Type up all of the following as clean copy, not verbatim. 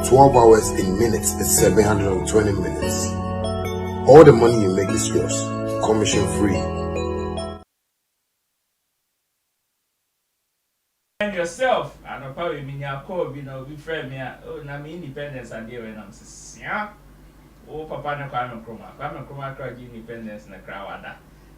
12 hours in minutes is 720 minutes. All the money you make is yours, commission free. And yourself, and I'll probably mean your call, you know, be friend me. Oh, now me independence and there when I'm saying, yeah. Oh, Papa, no crime chroma crowd independence and a crowd.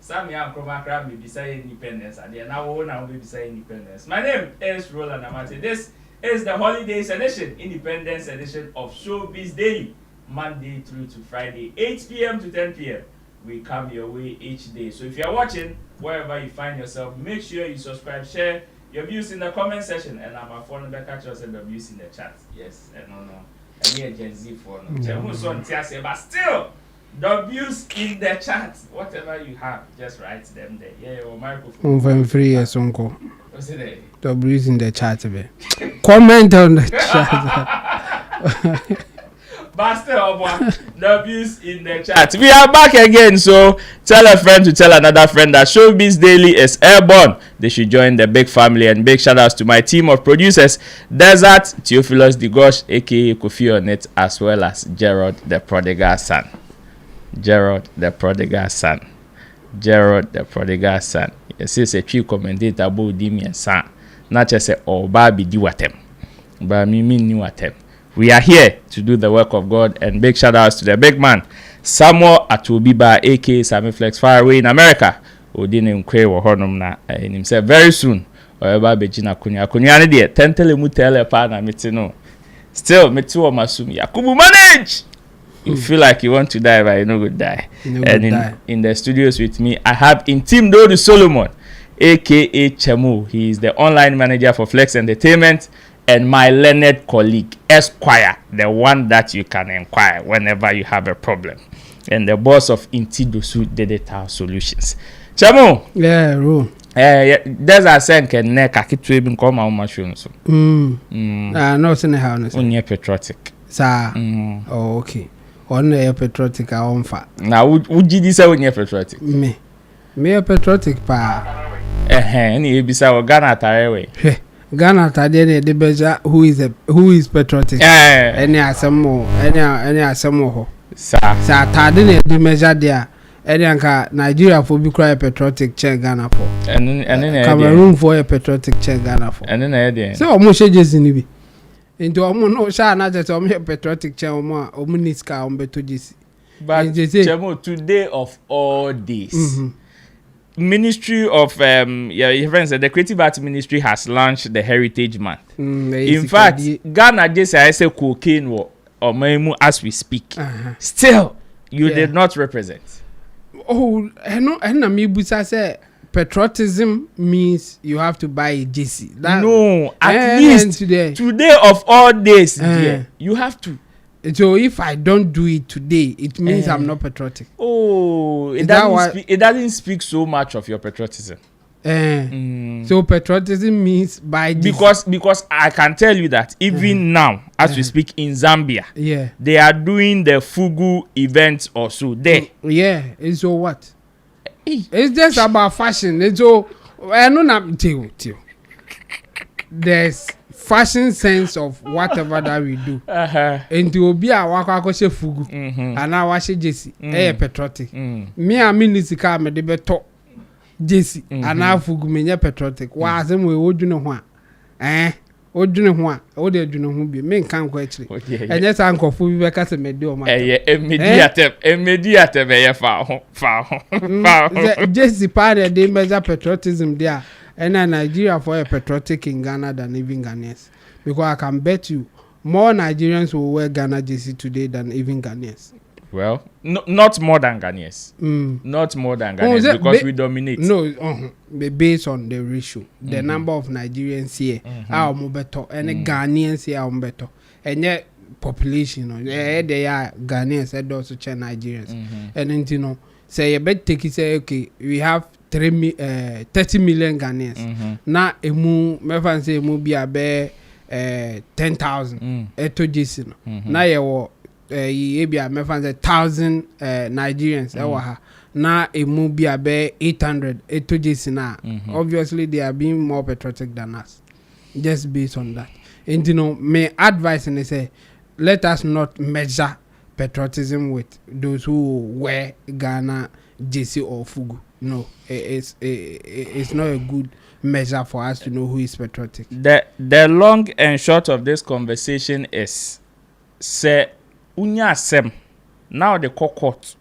Sammy and chroma crowd may be saying independence, and then now will be saying independence. My name is Roland Amate. This is the holidays edition, Independence edition of Showbiz Daily, Monday through to Friday, 8 p.m. to 10 p.m. We come your way each day. So if you're watching, wherever you find yourself, make sure you subscribe, share your views in the comment section, and I'm a phone number catch us and the views in the chat. Yes, and no. And here Gen Z phone. But still, the views in the chat, whatever you have, just write them there. Yeah, your microphone. Free years uncle. What's it? The views in the chat. Comment on the chat. Master of one, the views in the chat. We are back again, so tell a friend to tell another friend that Showbiz Daily is airborne. They should join the big family, and big shout outs to my team of producers, Desert, Theophilus Digosh, aka Kofi on it, as well as Gerald the Prodigal Son. Gerald the Prodigal Son. Yes, it's a chief commentator about Dimi and Son. Not just say, oh, Baby, do what them. But me mean new at them. We are here to do the work of God, and big shout outs to the big man, Samuel Atubiba, aka Sammy Flex, far away in America. Odin Nkwe wo honom na himself very soon. Oyeba begina kunya ne de tentele mu tele pa na meti no. Still meti wo masum Yakubu manage. You feel like you want to die, but you no go die. And in the studios with me, I have Intim Dodu Solomon, aka Chemu. He is the online manager for Flex Entertainment, and my learned colleague, Esquire, the one that you can inquire whenever you have a problem, and the boss of Intidosu Digital Solutions. Chamo. Yeah, Ro. There's a sense can neck a kit to come out machine. So. No, send a house. Only patriotic. Sir. Oh, okay. Only a patriotic, I won't fat. Now, would you say when you're patriotic? Me a patriotic pa. Any beside Ghana Tarewe. Ghana Tadene de Beja, who is patriotic. Any asamo, Sa Tadene de measure there. Edianka Nigeria for be cry patriotic chair Ghana for. And then Cameroon for a patriotic chair Ghana for. And then so almost just in be. Into almost no sha na just patriotic chair or minister on beto JC. But today of all days. Ministry of your friends, the Creative Arts Ministry has launched the Heritage Month. In fact, Ghana just I say cocaine or memu as we speak. Still, you did not represent. Oh, and me busa say patriotism means you have to buy a JC. No, at least today of all days, you have to. So if I don't do it today, it means I'm not patriotic. Oh, it doesn't speak so much of your patriotism. So patriotism means by this. Because I can tell you that even now, as we speak in Zambia, they are doing the Fugu events also there. And so what? It's just about fashion. And so I know not there's fashion sense of whatever that we do. And to be a waka she Fugu and I wash Jesse patriotic. Me a minister me de beto JC and I Fugu me patriotic. Why them we would know what? Odune ho a o de adune ho bi me nkan kwa akire enye sa nkofo bi be ka se medi o ma immediate be ye fa ho just the part de measure patriotism there and Nigeria for a patriotic in Ghana than even Ghanaians, because I can bet you more Nigerians will wear Ghana jersey today than even Ghanaians. Well, not more than Ghanaians. Not more than Ghanaians because we dominate. No, based on the ratio, the number of Nigerians here are more better, and the Ghanaians here are better, and yet population, they are Ghanaians, and also Nigerians, and then you know, say you bet take it say okay, we have 30 million Ghanaians. Now emu, me fan say emu be about 10,000. Eto jisi no. Now you be me fan say 1,000 Nigerians. Now emu be about 800. Eto jisi na. Obviously they are being more patriotic than us, just based on that. And you know, my advice and say, let us not measure patriotism with those who wear Ghana jersey or fugu. No, it's not a good measure for us to know who is patriotic. The long and short of this conversation is, say, unya sem now the court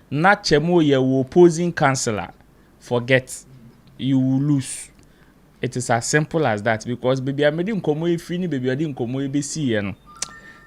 na chemo ye opposing councillor, forget, you will lose. It is as simple as that, because baby I made him come away free, baby I didn't come away be see.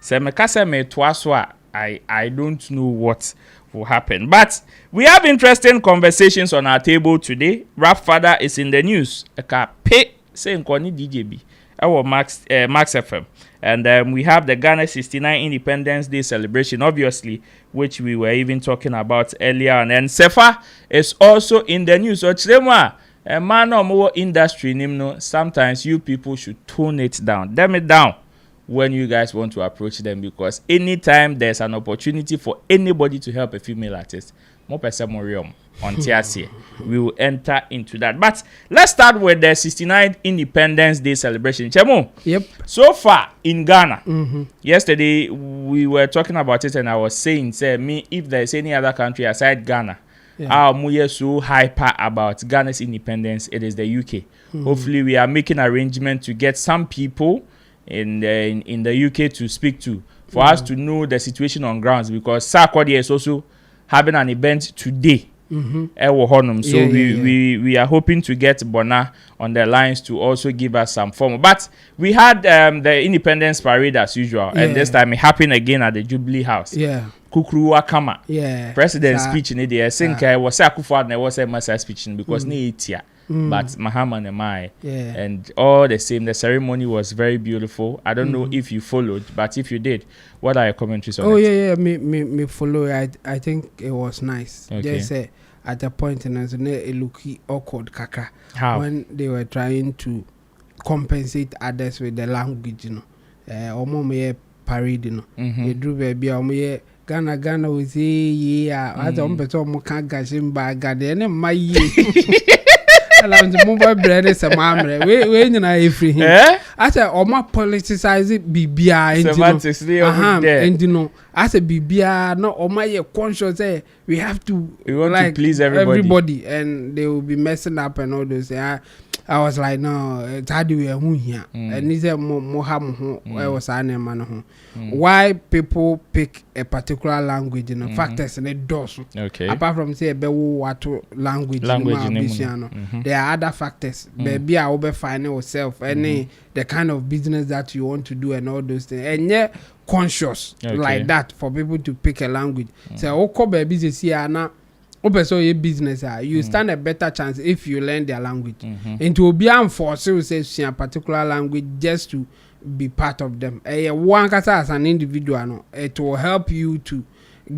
Say me kasa me twice. I don't know what will happen. But we have interesting conversations on our table today. Fada is in the news. Eka pay say nkoni DJB. Our Max FM. And we have the Ghana 69 Independence Day celebration, obviously, which we were even talking about earlier on. And Sefa is also in the news. So Chilema, a man of more industry, sometimes you people should tone it down. Damn it down when you guys want to approach them, because anytime there's an opportunity for anybody to help a female artist, more on TRC, we will enter into that. But let's start with the 69th Independence Day celebration. Chemo. Yep. So far in Ghana, yesterday we were talking about it, and I was saying, me, if there's any other country aside Ghana, our so hyper about Ghana's independence, it is the UK. Hopefully, we are making arrangements to get some people in the UK to speak to, for us to know the situation on grounds, because Sarkodie is also having an event today. So we are hoping to get Bona on the lines to also give us some form. But we had the Independence Parade as usual, and this time it happened again at the Jubilee House. Kukuru Wakama. President speech in the I think was Akufo and was a master speech because but Mahama and I, and all the same, the ceremony was very beautiful. I don't know if you followed, but if you did, what are your commentaries on it? Me follow. I think it was nice. Just at a point in it looked awkward, kaka. How? When they were trying to compensate others with the language, omo parade, they drew baby Ghana was say as person can't gash him by God and my the mobile bread is a mamre. We know free. I said, my politicize it BBI and you know, I said BBI no my conscious we have to to please everybody, and they will be messing up and all those. I was like, no, it's hard to be here. And he said, was why people pick a particular language in the factors and it does. Apart from say, what language, there are other factors. Maybe I will be finding yourself, any the kind of business that you want to do and all those things. And yeah, conscious like that for people to pick a language. So, okay, baby, this year now. So your business, you stand a better chance if you learn their language. And to be enforced, you say a particular language just to be part of them. One as an individual, it will help you to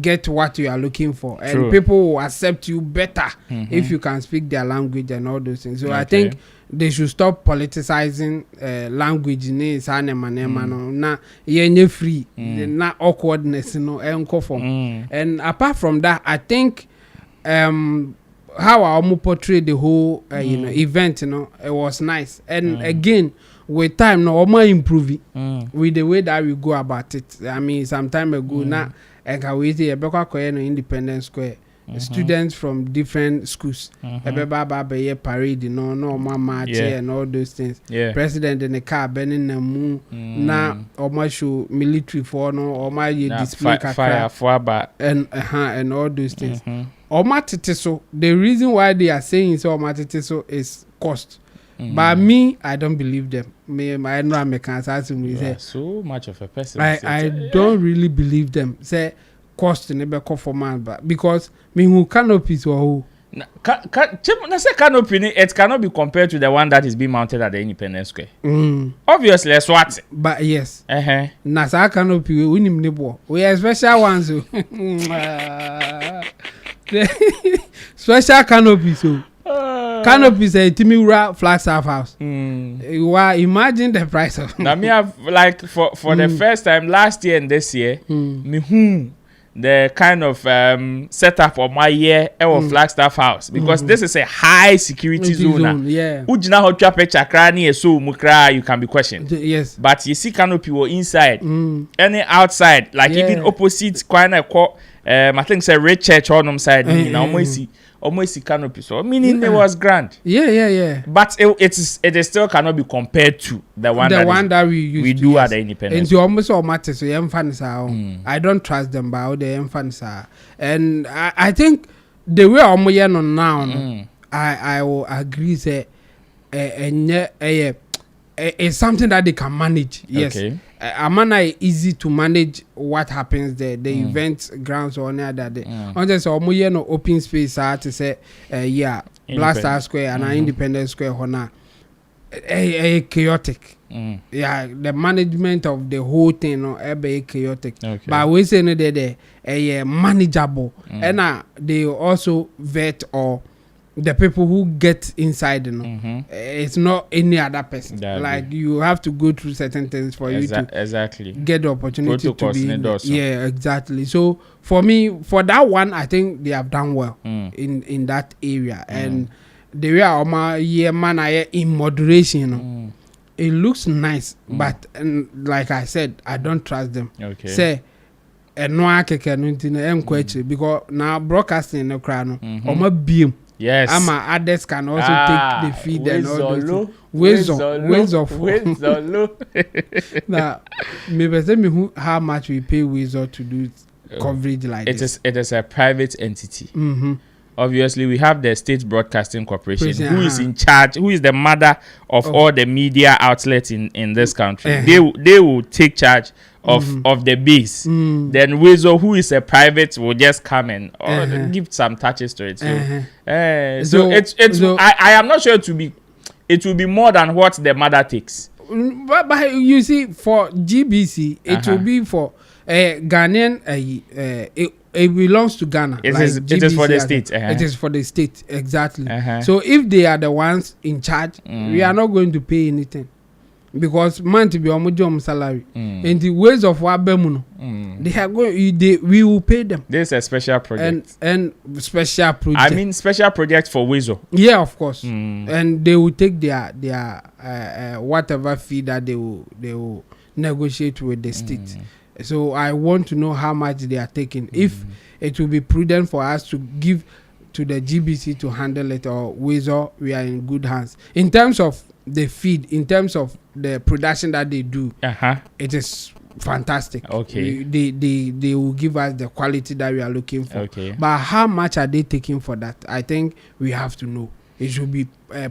get what you are looking for, and people will accept you better if you can speak their language and all those things. So I think they should stop politicizing language in na yenye free, na awkwardness, and apart from that, I think how I portray the whole event, it was nice. And again, with time now, I'm improving with the way that we go about it. I mean, some time ago now, and we see a Independence Square. Students from different schools, parade, no march and all those things. President in the car, burning the moon, now or show military for no or my display fire and all those things. So the reason why they are saying so is cost. But me, I don't believe them. I know I'm a cancer. So much of a person. I don't really believe them. Say cost never come for man, but because me who canopies or who. Canopy, it cannot be compared to the one that is being mounted at the Independence Square. Obviously, that's what. But yes, Nasa canopy we need nebo. We are special ones. Special canopy so. Canopy say Timura Flagstaff House. Imagine the price of. Now me have like for the first time last year and this year, me the kind of setup of my year or Flagstaff House, because this is a high security zone. Yeah. Ujina ho twa picture krani so mukra, you can be questioned. Yes. But you see canopy were inside, any outside, like even opposite quite I think say Red Church on side, almost see canopy. So meaning it was grand. Yeah. But it is still cannot be compared to the one that we do at the Independence. And you almost all matter so I don't trust them by all the emphasis. And I think the way I'm on now, I will agree say it's something that they can manage. Yes. Okay. Amana easy to manage what happens there, the events grounds or any other day. On just no open space to say Blaster Square and Independence Square hona chaotic. Yeah, the management of the whole thing be chaotic. Okay. But we say no there manageable. And they also vet or the people who get inside, it's not any other person. Like you have to go through certain things for you to get the opportunity to be. Yeah, exactly. So for me, for that one, I think they have done well in that area. And the way our year man in moderation, it looks nice, but like I said, I don't trust them. Okay. Say. No, I can't because now broadcasting no crown or my beam. Yes. Others can also take the feed and all those ways of now maybe tell me how much we pay Wizard to do coverage like this. It is a private entity. Obviously, we have the State Broadcasting Corporation, who is in charge, who is the mother of all the media outlets in this country. They will take charge of the base. Then Wezo, who is a private, will just come and give some touches to it. So I am not sure it will be more than what the mother takes. But you see, for GBC, it will be for Ghanaian. It belongs to Ghana. It is for the state. It is for the state, exactly. So if they are the ones in charge, we are not going to pay anything. Because man to be on salary. And the ways of Wabemuno, they are going we will pay them. This is a special project. And special project. I mean special project for Wezo. Yeah, of course. And they will take their whatever fee that they will negotiate with the state. So I want to know how much they are taking. If it will be prudent for us to give to the GBC to handle it, or Wezo, we are in good hands. In terms of the feed, in terms of the production that they do, it is fantastic. Okay. They will give us the quality that we are looking for. Okay. But how much are they taking for that? I think we have to know. It should be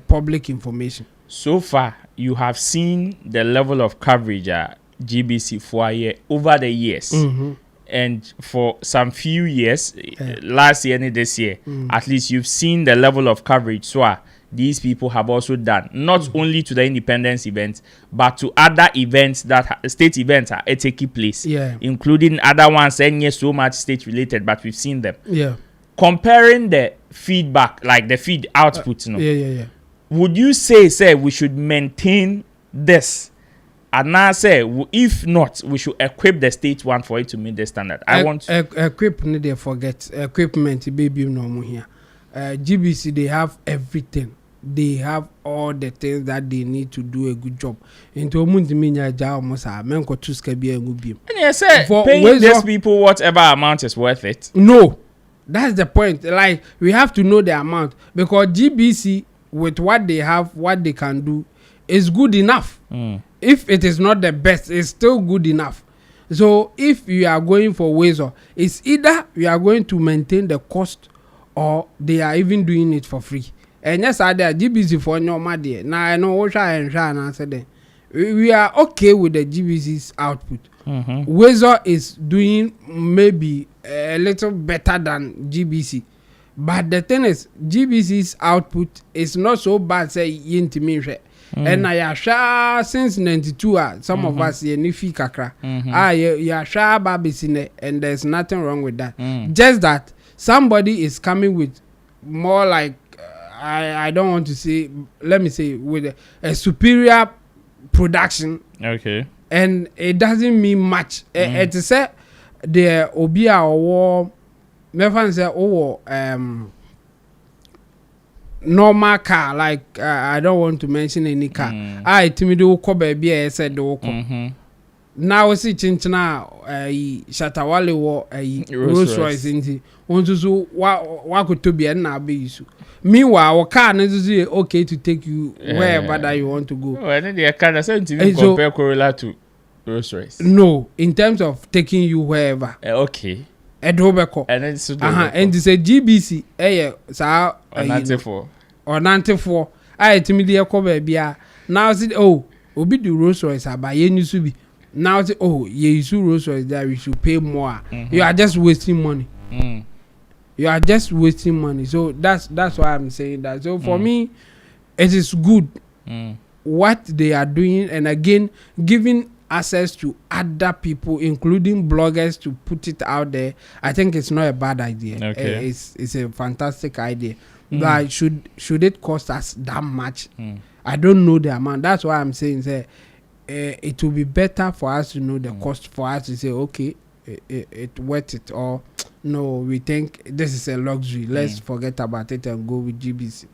public information. So far, you have seen the level of coverage GBC for a year over the years, and for some few years, last year and this year, at least you've seen the level of coverage. So these people have also done not only to the independence events, but to other events that state events are taking place, including other ones and yes, so much state related, but we've seen them. Comparing the feedback, like the feed output, would you say we should maintain this? And now say, if not, we should equip the state one for it to meet the standard. I want equip. Need they forget equipment? Baby, no more here. GBC, they have everything. They have all the things that they need to do a good job. Into Mundiminya Jao Mosa, Menko Tuska be a good beam. And you say, paying these people whatever amount is worth it. No, that's the point. Like we have to know the amount, because GBC with what they have, what they can do, is good enough. If it is not the best, it's still good enough. So if you are going for Wezo, it's either we are going to maintain the cost, or they are even doing it for free. And yes, I there GBC for no money. Now I know what I and answer them. We are okay with the GBC's output. Wezo is doing maybe a little better than GBC. But the thing is, GBC's output is not so bad, say yintimi. And I sure since 92 some of us ye nifi kakra. Ya sure babisine, and there's nothing wrong with that. Just that somebody is coming with more like I don't want to say, let me say, with a superior production. Okay. And it doesn't mean much. It is the obi a owo me fan say normal car like I don't want to mention any car. I timi do ko ba bia said do ko. Now see chinchina Shatawale wo Rolls Royce inti. Onto so wa ko to be na be isu. Meanwhile, our car is okay to take you wherever that you want to go. Oh, and then the car doesn't compare Corolla to Rolls Royce. No, in terms of taking you wherever. Okay. Edobeko. And then so and it's a GBC. Sa or 94. Or 94. I timidly ko bia. Now see obi do Rolls Royce abaye ni su bi. Now say ye use Rolls Royce that we should pay more. You are just wasting money. You are just wasting money. So that's why I'm saying that. So for me, it is good what they are doing, and again giving access to other people, including bloggers, to put it out there. I think it's not a bad idea. Okay. It's a fantastic idea. But should it cost us that much? I don't know the amount. That's why I'm saying that it will be better for us to know the cost, for us to say okay, it worth it, or no, we think this is a luxury, let's forget about it and go with GBC.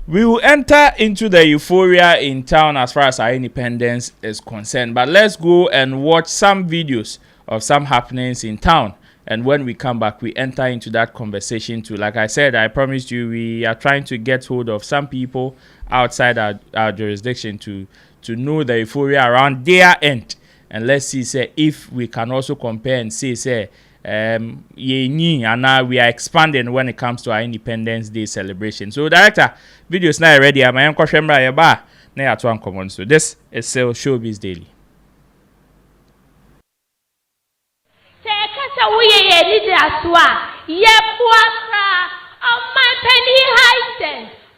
We will enter into the euphoria in town as far as our independence is concerned, but let's go and watch some videos of some happenings in town, and when we come back we enter into that conversation too. Like I said, I promised you we are trying to get hold of some people outside our jurisdiction to know the euphoria around their end, and let's see say if we can also compare and say and now we are expanding when it comes to our Independence Day celebration. So director, videos now ready. I'm going to common. So this is still Showbiz Daily.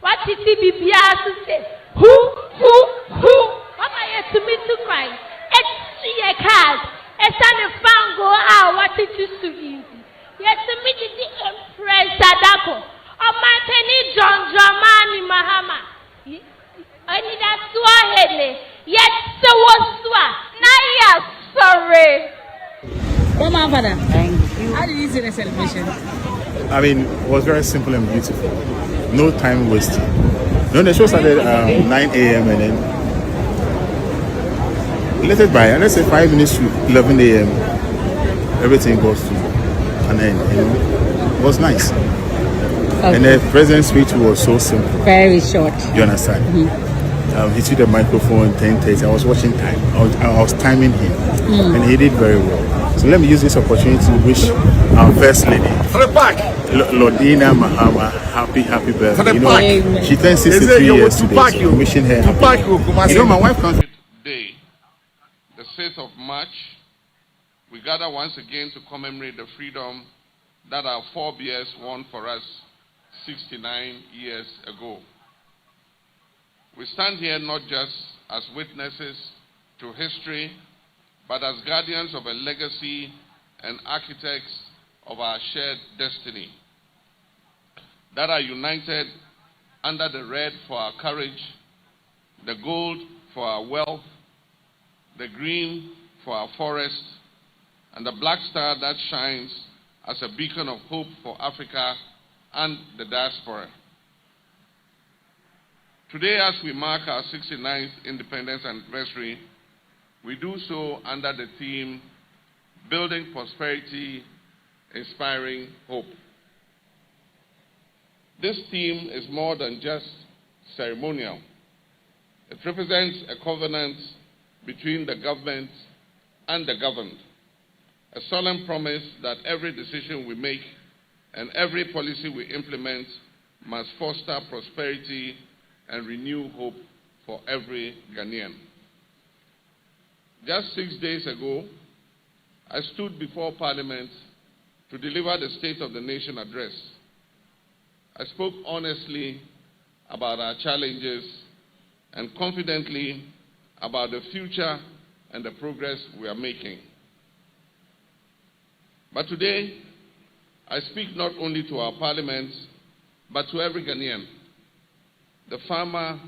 What is the who? What are you to me to cry? It's a card. It's an fango out. What it is to you? Yes, immediately Empress Sadako. Oh, my penny John Dramani Mahama. I need a Swahili. Yes, so was Swa. Naya, sorry. Come on, Fada. Thank you. How did you see the celebration? I mean, it was very simple and beautiful. No time wasted. The show started 9 a.m. and then let's say 5 minutes to 11 a.m. everything goes to an end. It was nice. Okay. And the president's speech was so simple. Very short. You understand? He took the microphone 10:30. I was watching time. I was timing him, and he did very well. So let me use this opportunity to wish our first lady, Lordina Mahama, happy birthday. She turned 63 years today. So wishing her happy. My wife comes. Day, the 6th of March, we gather once again to commemorate the freedom that our forebears won for us 69 years ago. We stand here not just as witnesses to history, but as guardians of a legacy and architects of our shared destiny that are united under the red for our courage, the gold for our wealth, the green for our forest, and the black star that shines as a beacon of hope for Africa and the diaspora. Today, as we mark our 69th independence anniversary, we do so under the theme, Building Prosperity, Inspiring Hope. This theme is more than just ceremonial. It represents a covenant between the government and the governed, a solemn promise that every decision we make and every policy we implement must foster prosperity and renew hope for every Ghanaian. Just 6 days ago, I stood before Parliament to deliver the State of the Nation address. I spoke honestly about our challenges and confidently about the future and the progress we are making. But today, I speak not only to our Parliament, but to every Ghanaian, the farmer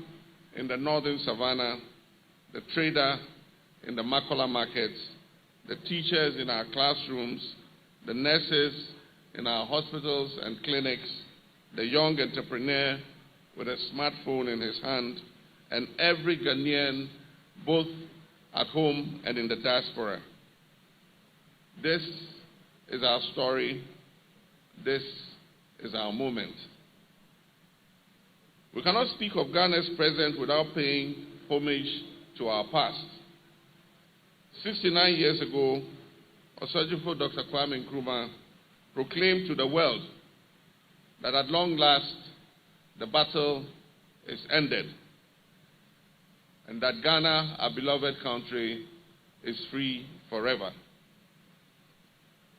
in the northern savannah, the trader in the Makola markets, the teachers in our classrooms, the nurses in our hospitals and clinics, the young entrepreneur with a smartphone in his hand, and every Ghanaian, both at home and in the diaspora. This is our story. This is our moment. We cannot speak of Ghana's present without paying homage to our past. 69 years ago, Osajifo Dr. Kwame Nkrumah proclaimed to the world that at long last the battle is ended and that Ghana, our beloved country, is free forever.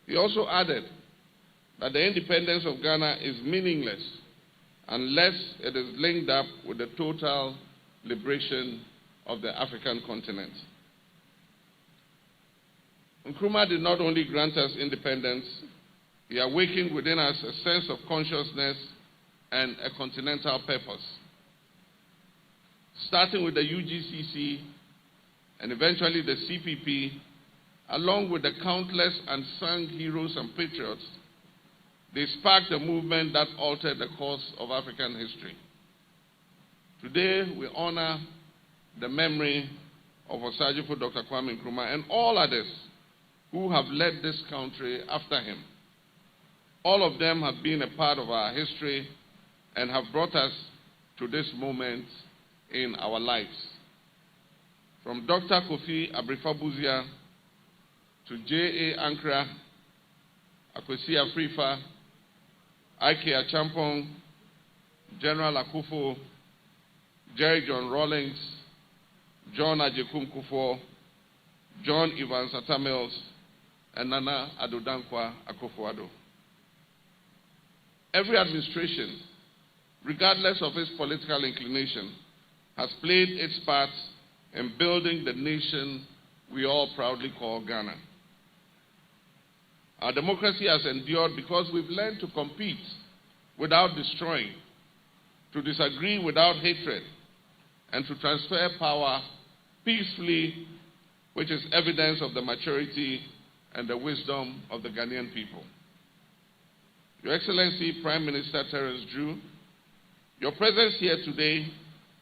He also added that the independence of Ghana is meaningless unless it is linked up with the total liberation of the African continent. Nkrumah did not only grant us independence, he awakened within us a sense of consciousness and a continental purpose. Starting with the UGCC and eventually the CPP, along with the countless unsung heroes and patriots, they sparked a movement that altered the course of African history. Today, we honor the memory of Osajifo Dr. Kwame Nkrumah and all others who have led this country after him. All of them have been a part of our history and have brought us to this moment in our lives. From Dr. Kofi Abrifabuzia to J.A. Ankara, Akwesi Afrifa, Ike Achampong, General Akufo, Jerry John Rawlings, John Ajekum Kufuor, John Evans Atta Mills, and Nana Addo Dankwa Akufo-Addo. Every administration, regardless of its political inclination, has played its part in building the nation we all proudly call Ghana. Our democracy has endured because we've learned to compete without destroying, to disagree without hatred, and to transfer power peacefully, which is evidence of the maturity and the wisdom of the Ghanaian people. Your Excellency, Prime Minister Terence Drew, your presence here today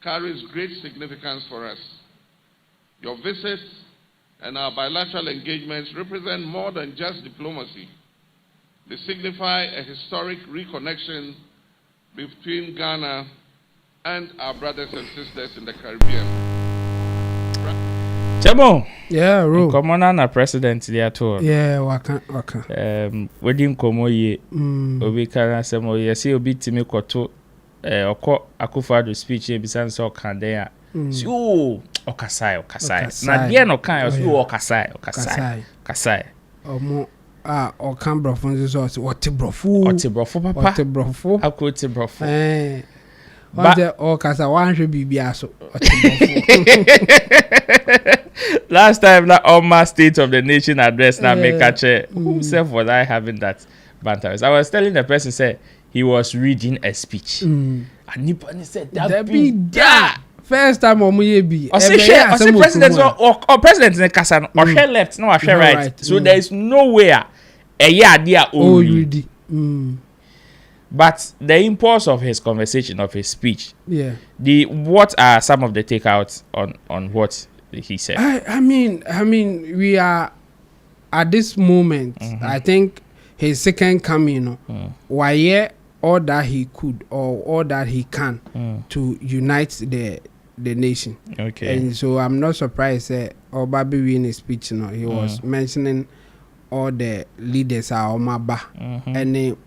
carries great significance for us. Your visits and our bilateral engagements represent more than just diplomacy. They signify a historic reconnection between Ghana and our brothers and sisters in the Caribbean. Chemo. Yeah, Ro. Commander na president there too. Yeah, waka. Wedding komo ye. Obi kana semo ye see obi timi koto oko Akufo-Addo speech e bisan so kan den a. So okasai. Na dia no kan so okasai. Omo o kan brofo nso so wote brofo papa. Wote brofo. Akote brofo. But okasa wanhwe bibia so wote brofo. Last time that on my State of the Nation address now make a chair. Whomself was I having that banter? I was telling the person say he was reading a speech. And Nipani said that be that. First time omuye bi. I say president or president in the Kasan or share left, no share right. So there is nowhere a year there already. But the impulse of his conversation, of his speech, what are some of the takeouts on what he said? I mean, we are at this moment. I think his second coming, why all that he could or all that he can to unite the nation. Okay. And so I'm not surprised that Obabi in his speech, he was mentioning all the leaders are Omaba, and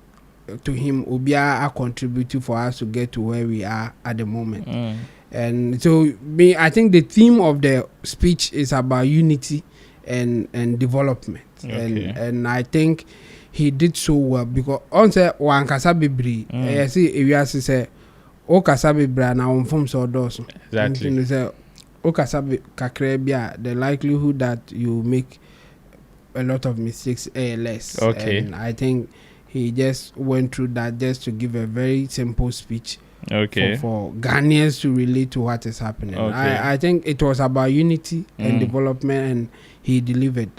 to him, Ubia are contributing for us to get to where we are at the moment. And so, I think the theme of the speech is about unity and development. Okay. And I think he did so well because on say one kasabibri, I see if you say o kasabibra na on form so does. Exactly. You say o kasabi kakrebia, the likelihood that you make a lot of mistakes less. Okay. And I think he just went through that just to give a very simple speech Okay. For Ghanaians to relate to what is happening. Okay. I think it was about unity and development, and he delivered.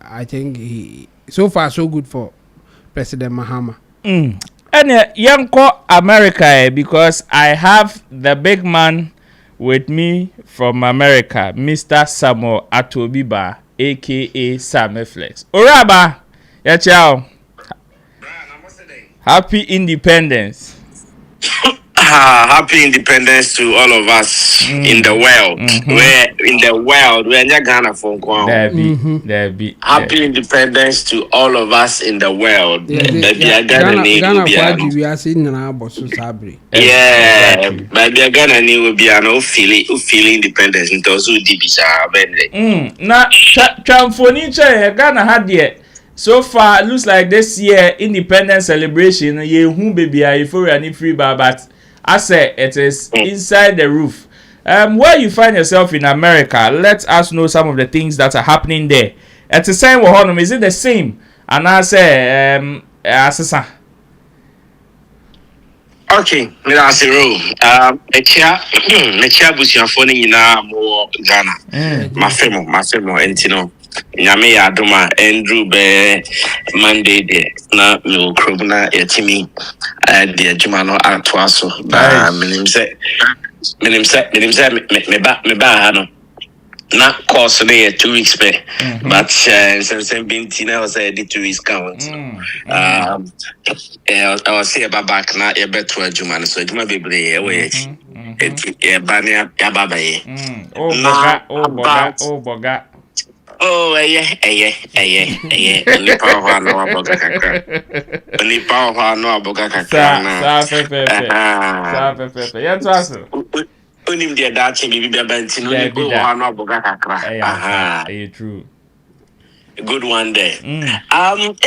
I think so far so good for President Mahama. And Yanko America, because I have the big man with me from America, Mr. Samuel Atobiba, aka Sammy Flex. Oraba, yeah, ciao. Happy Independence. Happy independence to all of us in the world. We're in Ghana for There be. Happy independence to all of us in the world. Ghana we are seeing now boss Sabri. Yeah, but we are Ghana will be an feel independence into also Dibisha. Na Tramfonicha Ghana had yet. So far, looks like this year independence celebration. Ye who baby are for any free bar, but I say it is inside the roof. Where you find yourself in America, let us know some of the things that are happening there. At the same time, is it the same? And I say, okay, that's a rule. Mecha busia phone ina mo Ghana. My family, and you know. Nyame ya adoma Andrew be Monday de na me okrobna yetimi de adwuma no atoa so ba menim se me ba ha no na course no 2 weeks be but since been tina was the 2 weeks count I was say back na e beto adwuma no so adwuma bebre e we e ba ne ya baba ye boga Oh, Only power no aboga kakra. Only power no aboga kakra na. Sa pepe. Ya twaso. Onim dia da che bi bia banti no ni power no aboga kakra. True. A good one there.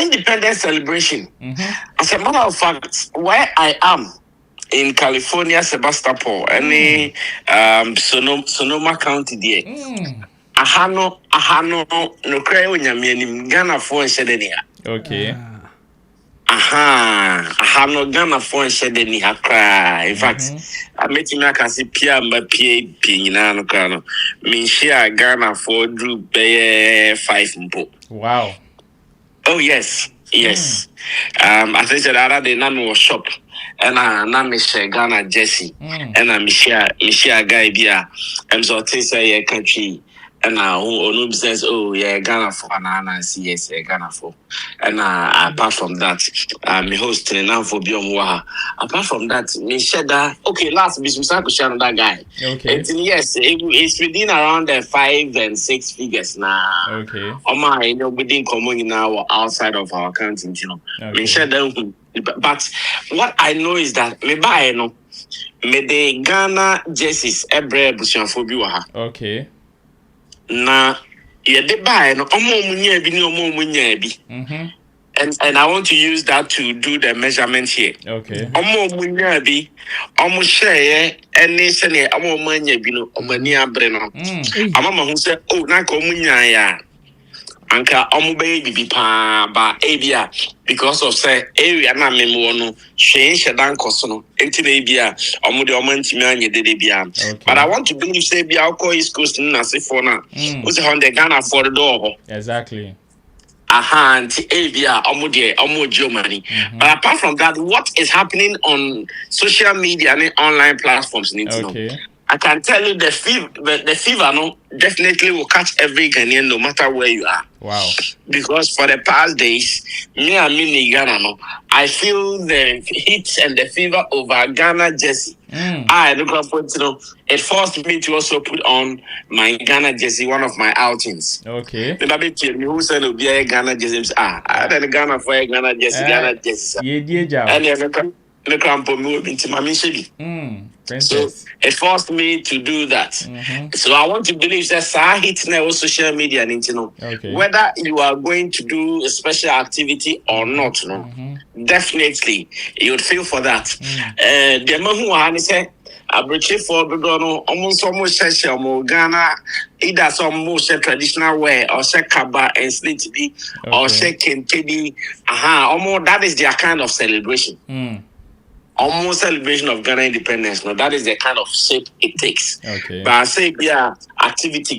Independence celebration. As a matter of fact, where I am in California, Sebastopol, any Sonoma County there. Ahano no cry when you're Ghana for Shedenia. Okay. Ahano Ghana for Shedenia cry. In fact, I met him. I can see Pia Mbappé Pinano Cano. Mean share Ghana for Drew Bay 5 mpo. Wow. Oh yes. I think that other day Nano shop. And I share Ghana Jesse. And I share guy Bia. I'm so say a country. And who says, oh, yeah, Ghana for and see, yes, Ghana for. And apart from that, me host now for Biomwa. Apart from that, me said that, okay, last business I could share that guy. Okay. And yes, it's within around the 5 and 6 figures now. Okay. Within common now outside of our accounting, you know. Okay. Me said that, but what I know is that me buy no, me the Ghana jerseys every bushon for Biwa. Okay. Na yede buy no omo bi ni omo bi and I want to use that to do the measurement here. Okay. Omo bi omo share any sene omo munya bi no omo ni abre no amama hu say oh na ka omo ya anka omo be bibi pa ba ebia because of say area na memo no hwe shedan koso no enti na ebia omo de omo ntimi anye dede bia but I want to believe say bia alcohol is coast na say for na o say on the Ghana for the door exactly anti ebia omo Germany but apart from that what is happening on social media and online platforms okay. I can tell you the fever no definitely will catch every Ghanaian no matter where you are. Wow. Because for the past days, me and me in Ghana no, I feel the heat and the fever over Ghana jersey. I look up you know, it forced me to also put on my Ghana jersey, one of my outings. Okay. The baby tell me who said to be a Ghana jersey. I had a Ghana for a Ghana jersey, And the crampo move into my mission. So it forced me to do that. So I want to believe that hit now social media and you know whether you are going to do a special activity or not, definitely you would feel for that. The man who had Abrichi for the dono almost session Ghana either some more traditional wear or say kaba and slitty or say kentedi. Almost that is their kind of celebration. almost celebration of Ghana independence. No, that is the kind of shape it takes. Okay. But I say, yeah, activity,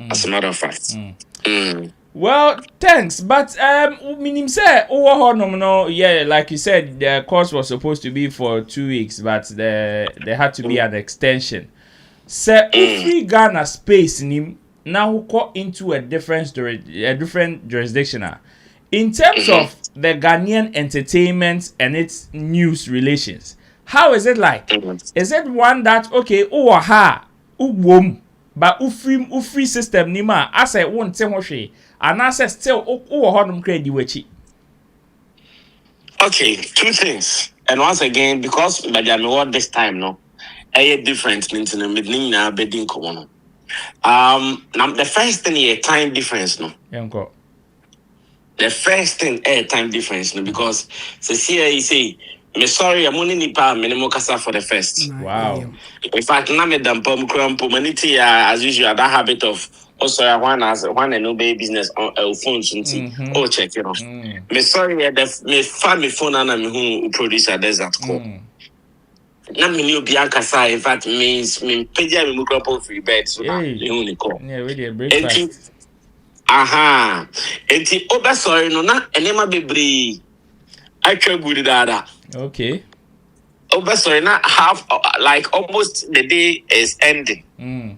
as a matter of fact. Well, thanks. But meaning say yeah, like you said, the course was supposed to be for 2 weeks, but there had to be an extension. Say free Ghana space nim now go into a different jurisdiction. In terms of the Ghanaian entertainment and its news relations, how is it like? Is it one that okay, but free system nima as I won't tell hwe and as still honum credit wechi. Okay, two things. And once again, because what this time no a difference in the bedding common. Now the first thing is time difference no. The first thing time difference no, because you say me sorry, I'm only nipa minimum kasa for the first. Wow. In fact, na me dampom krampo maniti as usual that habit of also one and no business on phones oh check you know. Me sorry me family phone and me who producer there's that call. Na me new bianca say in fact means me pedia me krampo free bed so that me who ni call. Yeah, really a breakfast. Enti oba sorry no na enema bebre atwa good dada. Okay. Oh, sorry, not half, like almost the day is ending. And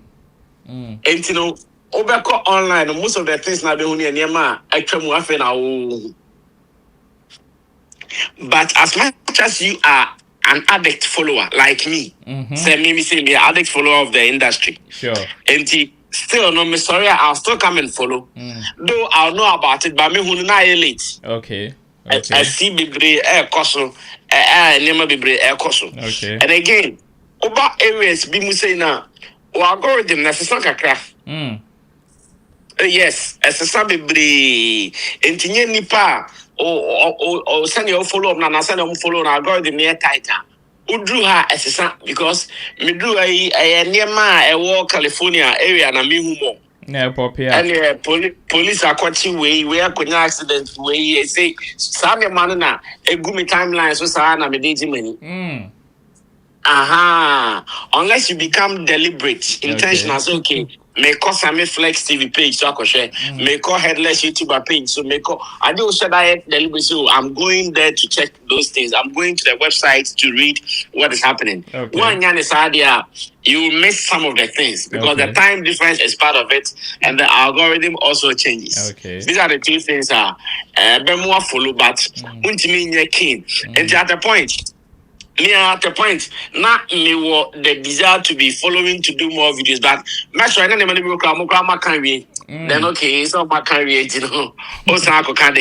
you know, over online, most of the things now being near my actually but as much as you are an addict follower like me, say me an addict follower of the industry. Sure. And still no, me sorry, I'll still come and follow. Though I'll know about it, but me who not late. Okay. I see Bibre Koso, Nema Bibre Koso. Okay. And again, Oba areas Bimusena, or algorithm, that's a craft. Yes, as a Sabibre, Intinya Nipa, or send your follow up, Nana send them follow an algorithm near tighter. Who drew her as a son because me drew a near a war California area and a mihumo. Yeah, Poppy. And police are catching way where could accident way say Sammy Manana a gumi timeline so Sana me money. Unless you become deliberate, intentional, so okay. May call Sammy Flex TV page so I can share. May call Headless YouTuber page. So may call I do say that deliberate. So I'm going there to check those things. I'm going to the website to read what is happening. One is idea you miss some of the things because the time difference is part of it and the algorithm also changes. These are the two things be more follow but ultimately keen. And at the point me at the point, not me the desire to be following to do more videos, but make sure I don't even grandma can read. Then okay, so my career, you know, also I can't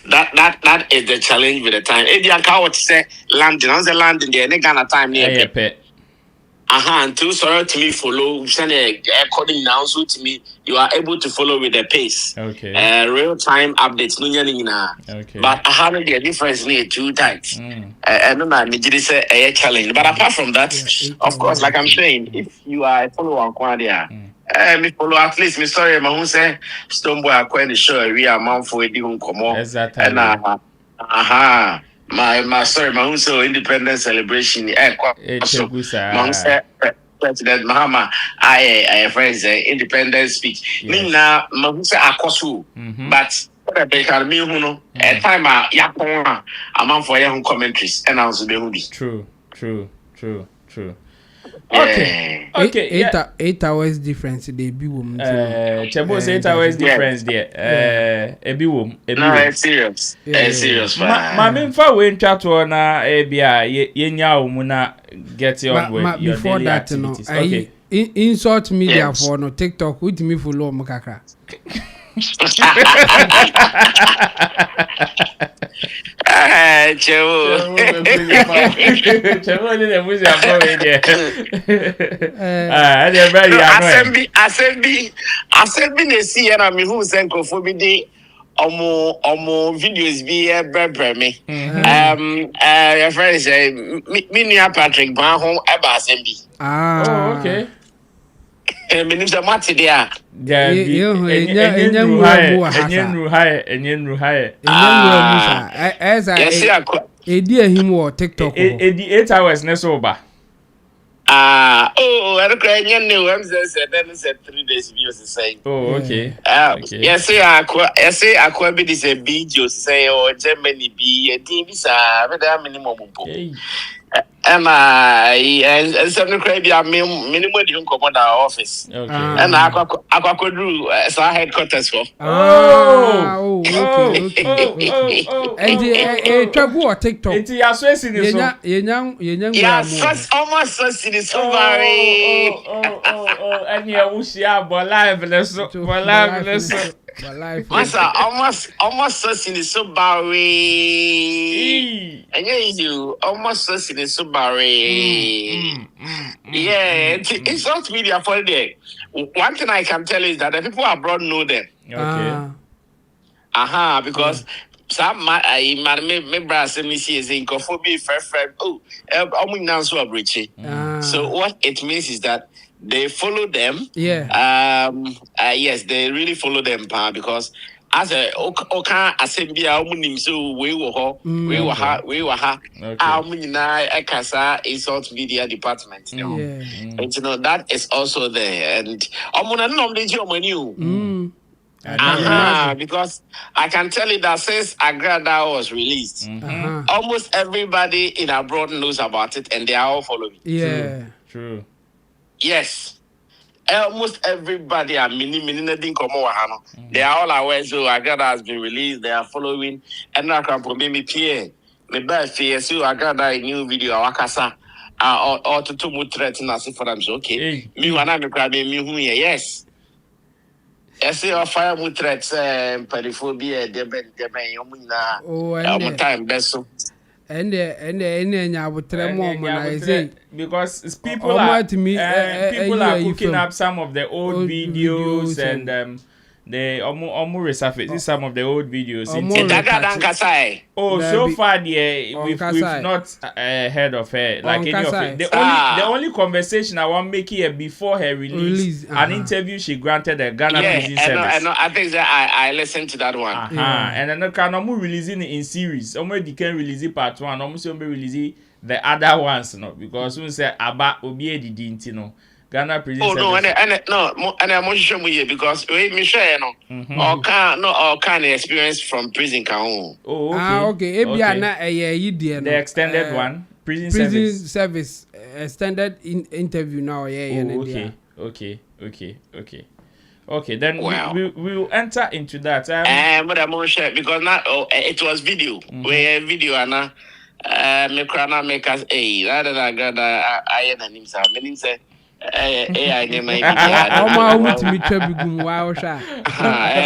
that is the challenge with the time. If you can't say landing, I say landing there, they got time near pet. And too sorry to me follow send a according now so to me you are able to follow with the pace. Real time updates but I have the difference near 2 times. And no say a challenge. But apart from that, of course, like I'm saying, if you are a follower on Quadia, me follow at least me sorry my who say Stone Boy acquaint the show we are man for a different come on. And my sorry, my own so independence celebration. President Mahama, I friends independence speech. Nina, Mahusa Akosu, but they can be who know a time Yapon a man for young commentaries and also the movie. True. Okay. 8 hours difference. They be woman. Chebo's 8 hours difference there. A be woman. No, it's serious. It's serious. My main for when chat on ABI, Yenya Muna get on with your before daily that, activities. No, okay. Insult media for no TikTok with me for low Makaka. Omo videos be me. Your friend say me Patrick Ban home eba assembly. Oh, okay. Minim sa mati dia. Edi ehim wo TikTok ho. Edi 8 hours ne so ba. I don't cry. I'm saying 3 days. You say. Oh, okay. Yes, say I quite be this a video say or Germany be a TV sa minimum. And some crazy minimum you come on our office. Okay. And I could do so headquarters for. Okay. And travel TikTok. It's your source in the so almost so in the so and yeah, we see our live lesson. Masa almost so in the so and you almost so in the so yeah, it's not media for there. One thing I can tell you is that the people abroad know them. Okay. Because some my brother me see is in cophobia friend. Oh, I'm now so abridged. So what it means is that they follow them. Yeah. Yes, they really follow them, because as a assembly, so we were ha. Kasa insult media department. And that is also there. And because I can tell you that since Agrada was released, almost everybody in abroad knows about it, and they are all following. Yeah. True. Yes. Almost everybody are they are all aware. So Agrada has been released. They are following. And now can probably me Pierre. Me bad fear. So Agrada a new video. Wakasa. Or to move threaten us for them. So okay. Me wanna me grab me who yes. I say our fire mood threats periphobia. Deben yomina. Time best so. And because people are cooking up some of the old videos and they almost resurface some of the old videos. So far we've not heard of her like any of it. The only conversation I want make here before her release an interview she granted the Ghana Prison Service. I think that I listened to that one. And then can almost releasing it in series. Almost can release it part 1. Almost release the other ones, because we say about obi didn't Ghana Prison Service. And I'm sure we because we Michelle all kind of experience from prison can. Okay. The extended one, prison service extended interview now. Okay, then we will enter into that. But I'm not sure because not it was video. We video and me crana make us rather than God I am him sir. Meaning say AI name my I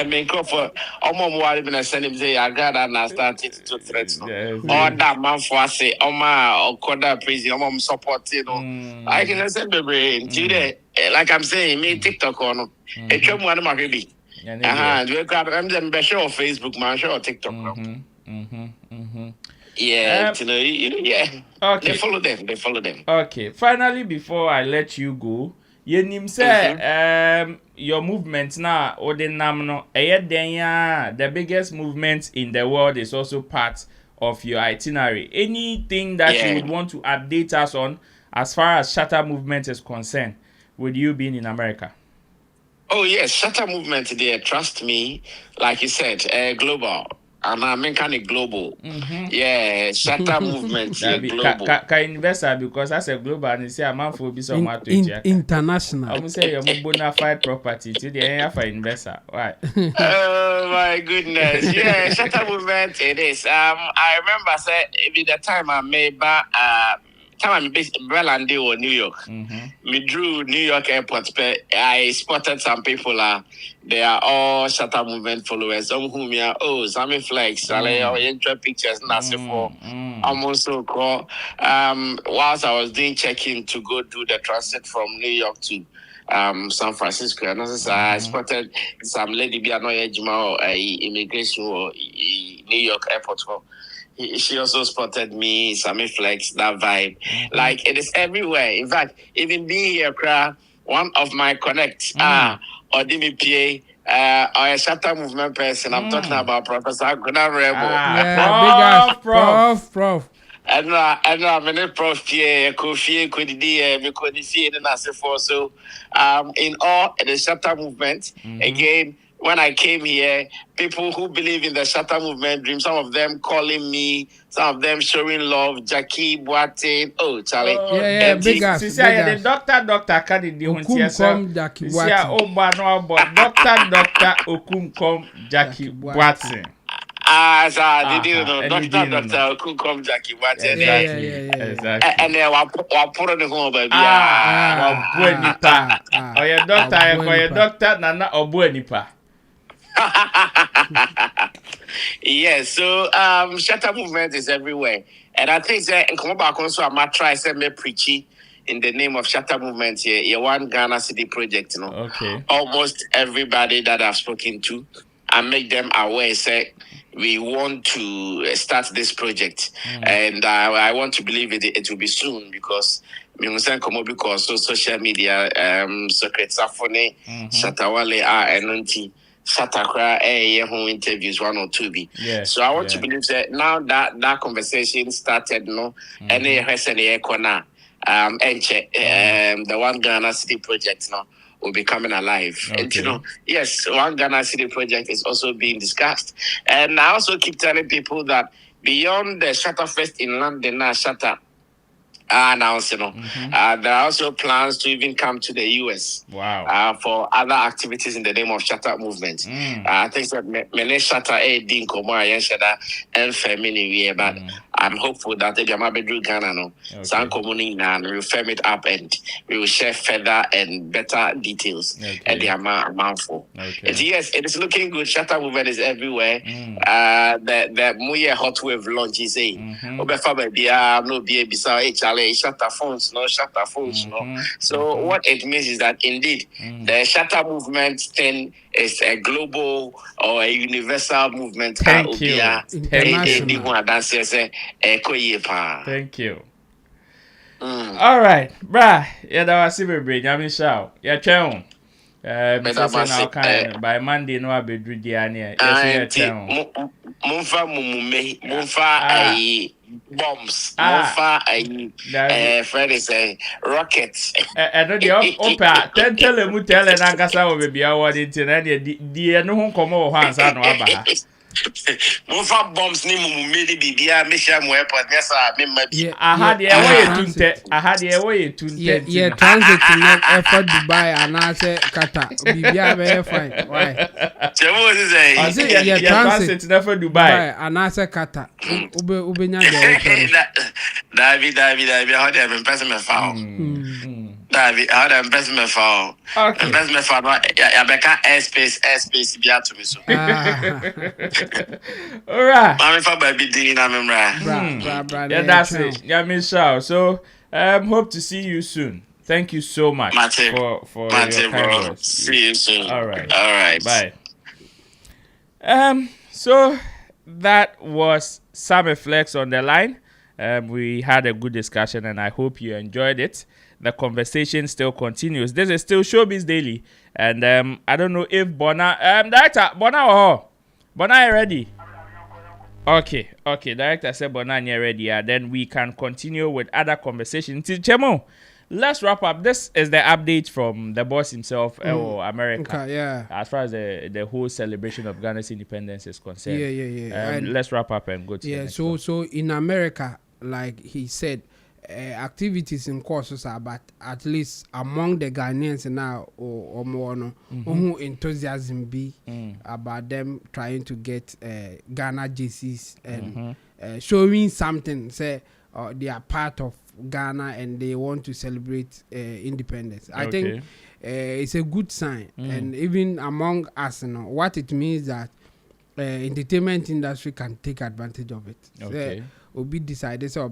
mean for almost been send him say I got and started to threats. All that man for say or Koda prison support I can say baby today like I'm saying me TikTok on a chum one of my baby. I'm the show of Facebook man show TikTok. Yeah, Okay. They follow them. Okay. Finally, before I let you go, you say your movement now or the namno the biggest movement in the world is also part of your itinerary. Anything that you would want to update us on as far as Shatter movement is concerned, with you being in America? Oh yes, Shatter movement there. Trust me, like you said, global. I'm kind of global. Yeah, Shatter movement global. Investor because that's a global and say a man for be some international. I'm say you're bona fide property to the area for investor. Right. Oh my goodness. Yeah, Shatter movement it is. I remember say every the time I made back time I'm based in Berlin or New York. Me drew New York airport, but I spotted some people they are all Shatter movement followers. Some whom Sammy Flex, I intro pictures for. I'm also call whilst I was doing check-in to go do the transit from New York to San Francisco. And also I spotted some lady be annoyed immigration or New York airport. She also spotted me, Sammy Flex, that vibe. Like it is everywhere. In fact, even being here, one of my connects, or DMPA, or a Shatter movement person. I'm talking about Professor Guna Rebel. Yeah, Prof. And I'm in a prof here, Kofi, Kodidi, Mikodisi, and as for so. In all the Shatter movement, again, when I came here, people who believe in the Shatter movement dream, some of them calling me, some of them showing love, Jackie, Boateng. Oh, Charlie. Big ass. The doctor can in the Okumkom Jackie Boateng. Doctor Okumkom Jackie Boateng. Did you know? Doctor Okumkom Jackie Boateng. Exactly. And they were put on the home, baby. Oh, your doctor, Nana Obuenipa. Yes, so Shatter movement is everywhere. And I think that in Komaba also I might try me preachy in the name of Shatter movement here. You want Ghana City project, you know. Okay. Almost everybody that I've spoken to, I make them aware, say we want to start this project. And I want to believe it will be soon because because social media Secret Safone, Shatawale NNT. Satakra interviews 1 or 2 be. So I want to believe that now that conversation started, no, any corner and check the One Ghana City project now will be coming alive. And you know, yes, One Ghana City project is also being discussed. And I also keep telling people that beyond the Shatter Fest in London, now Shatter announced, there are also plans to even come to the US. Wow. For other activities in the name of Shatter movement. I think that many Shatter didn't come and family, but I'm hopeful that if you're bedroom Ghana, no, some community and we'll firm it up and we will share further and better details and the amount for. Yes, it is looking good. Shatter movement is everywhere. The Muye hot wave launch is a no be beside Charlie. Shatter phones, no. So what it means is that indeed the Shatter movement thing is a global or a universal movement. Thank you. Thank you. All right, brah. Yeah, that was super brain. I mean, shout. Yeah, channel. By Monday, no, I'll be doing the annual. Yes, Munfa bombs. Munfa Fred is a rocket. And the opera. Tell him, and Ankasa will be our internet. The no come over hands. I know about. Munfa bombs ni mumedi bibia mesha mo airport yes I had the way to yeah transit to effort Dubai and I say Qatar bibia very fine why Chemo say I say yeah transit never Dubai and I say Qatar ube nya David how they been person me foul David how they person me foul person me foul ya beka airspace bia to me so all right. Yeah, that's it. Yeah, Miss Shao. So, hope to see you soon. Thank you so much for your kind words. See you soon. All right. Bye. So that was Sammy Flex on the line. We had a good discussion, and I hope you enjoyed it. The conversation still continues. This is still Showbiz Daily, and I don't know if Director Bona. Bona, you ready? Okay. Director said Bona, you ready? Then we can continue with other conversations. Chemo, let's wrap up. This is the update from the boss himself, America. Okay, yeah. As far as the whole celebration of Ghana's independence is concerned. Yeah. Let's wrap up and go to the next one. So in America, like he said, activities in courses are, but at least among the Ghanaians now or more who enthusiasm be about them trying to get Ghana JCs and showing something, say they are part of Ghana and they want to celebrate independence. I think it's a good sign, and even among us, what it means that entertainment industry can take advantage of it. Will be decided so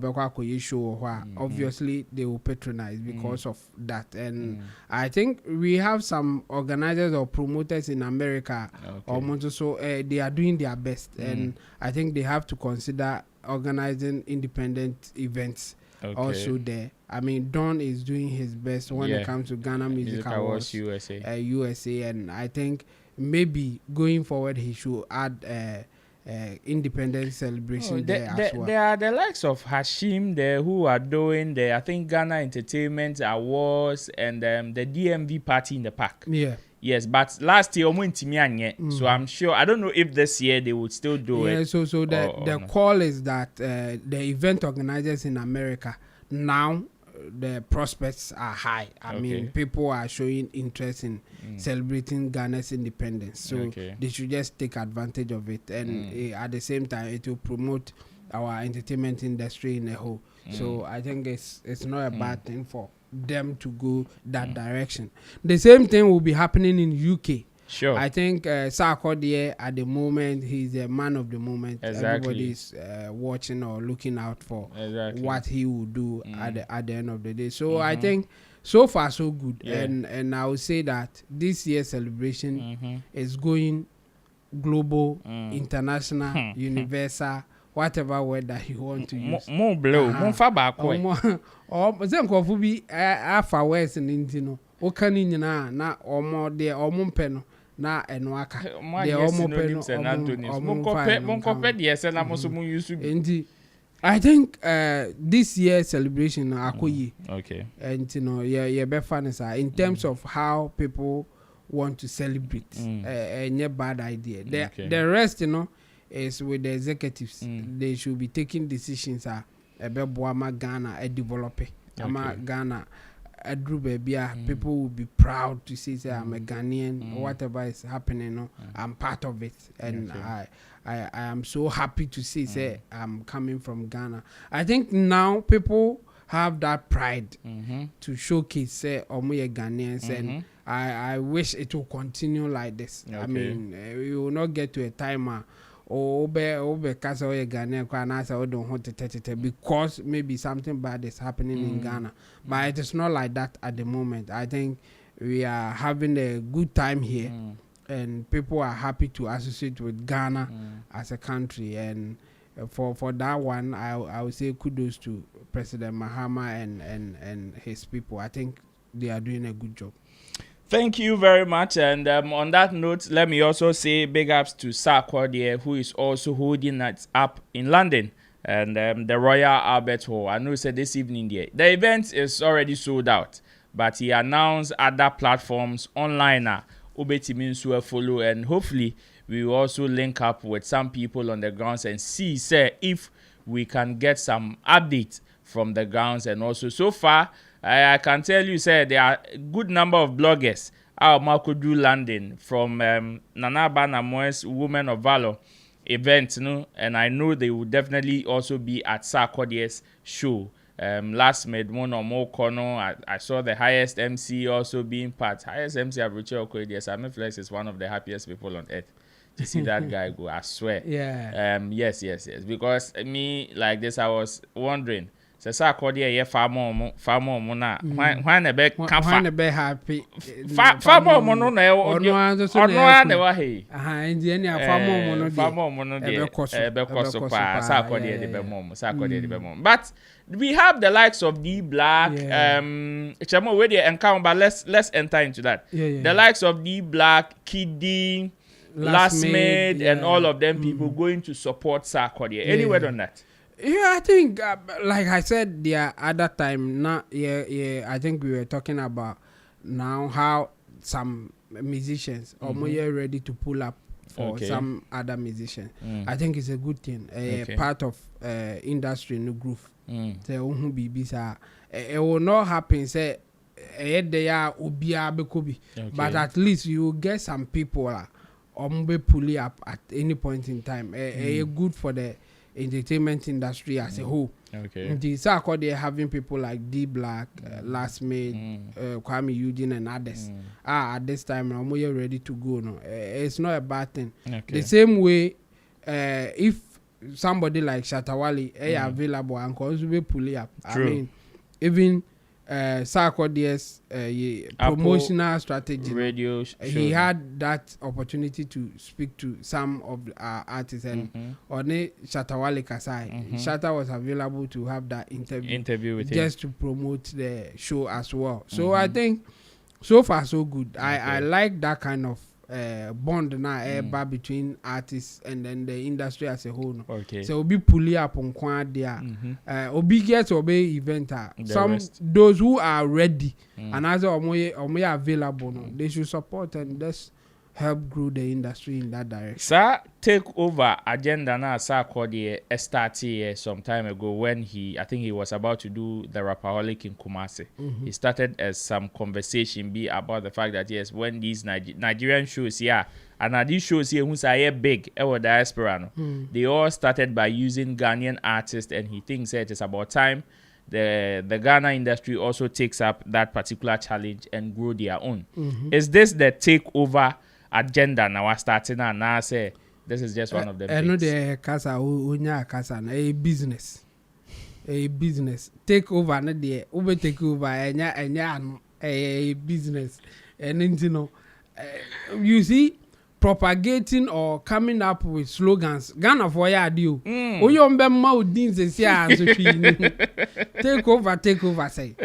obviously they will patronize because of that, and I think we have some organizers or promoters in America so they are doing their best, and I think they have to consider organizing independent events also there. I mean, Don is doing his best when it comes to Ghana Music Awards USA, and I think maybe going forward he should add independence celebration there as well. There are the likes of Hashim there who are doing the, I think, Ghana Entertainment Awards and the DMV party in the park. Yeah. Yes, but last year so I'm sure, I don't know if this year they would still do it. So the call is that the event organizers in America now, the prospects are high. I mean, people are showing interest in celebrating Ghana's independence, so they should just take advantage of it, and at the same time it will promote our entertainment industry in a whole. So I think it's not a bad thing for them to go that direction. The same thing will be happening in UK. Sure. I think Sarkodie at the moment, he's a man of the moment. Exactly. Everybody's watching or looking out for what he will do at the end of the day. So I think so far so good. Yeah. And I would say that this year's celebration is going global, international, universal, whatever word that you want to use. More blow, more far back. Or then could be alpha west and Intino. O canina na omo de omumpe na enwaka de omo San Antonio monkope de ese na moso mu use bi. I think this year celebration akoyi. Okay. And you know yeah be fun in terms of how people want to celebrate. A bad idea. The rest, you know, is with the executives. They should be taking decisions about Ghana a developer. Ghana a people will be proud to say I'm a Ghanaian. Whatever is happening, no, I'm part of it, and I am so happy to say I'm coming from Ghana. I think now people have that pride to showcase say omoye Ghanaians, and I wish it will continue like this. I mean, we will not get to a time because maybe something bad is happening in Ghana, but it is not like that at the moment. I think we are having a good time here, and people are happy to associate with Ghana as a country, and for that one I would say kudos to President Mahama and his people. I think they are doing a good job. Thank you very much. And on that note, let me also say big ups to Sarkodie, who is also holding it up in London, and the Royal Albert Hall. I know he said this evening there. The event is already sold out, but he announced other platforms online now. Ubetiminsu follow, and hopefully we will also link up with some people on the grounds and see, say, if we can get some updates from the grounds. And also so far, I can tell you, say, there are a good number of bloggers out of Makodu London from Nana Banamoe's Women of Valor event, you know, and I know they will definitely also be at Sarkodie's show. Last made one or more corner. I saw the highest MC also being part. Highest MC of Richard Okoye. Sammy Flex is one of the happiest people on earth to see that guy go. I swear. Yeah. Yes. Because me like this, I was wondering. So Sarkodie ye far more na when a be happy far more no na ono wa he engineer far more no de be koso pa Sarkodie de be mom but we have the likes of D Black chamo we dey encounter, but let's enter into that. The likes of D Black, Kiddy, Last Made, and all of them people going to support Sarkodie. Any word on that? Yeah, I think, like I said the other time, I think we were talking about now how some musicians are more ready to pull up for some other musicians. I think it's a good thing. Part of industry new groove. It will not happen, say, but at least you will get some people pull up at any point in time. Good for the entertainment industry as a whole. The Sarkodie having people like D Black, Last Made, Kwame Eugene, and others at this time now we're ready to go. No, it's not a bad thing. The same way, if somebody like Shatawali available and also be pull up. True. I mean, even Sarkodie's promotional strategy. Radio. He had that opportunity to speak to some of our artists, and One Shatawale Kasai. Shatta was available to have that interview with just him, to promote the show as well. So I think so far so good. I like that kind of bond now between artists and then the industry as a whole. Okay. So be pulley up on quad there. Obi gets obey event. Those who are ready and as are available, they should support and just help grow the industry in that direction. Sir, take over agenda now. Sir called the STT some time ago when I think he was about to do the Rapaholic in Kumasi. He started as some conversation about the fact that yes, when these Nigerian shows here and these shows here who are big, diaspora, they all started by using Ghanaian artists, and he thinks that it's about time the Ghana industry also takes up that particular challenge and grow their own. Is this the takeover agenda now we're starting, and now say this is just one of them? I know the casa unya casa a business take over na the ube take over a business, and you know you see propagating or coming up with slogans. Ghana for ya do. Oyombe maudin se sia so take over say.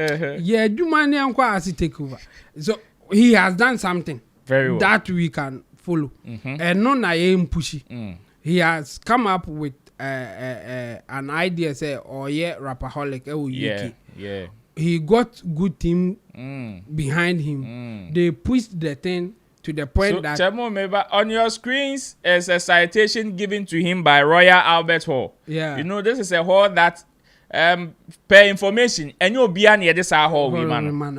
Yeah, do money and take over. So he has done something very well that we can follow. And no na pushy. He has come up with an idea say Rapaholic UK. Yeah. He got good team behind him. They pushed the thing to the point that Chemo, maybe on your screens is a citation given to him by Royal Albert Hall. Yeah, you know this is a hall that per information and you'll be near this hall.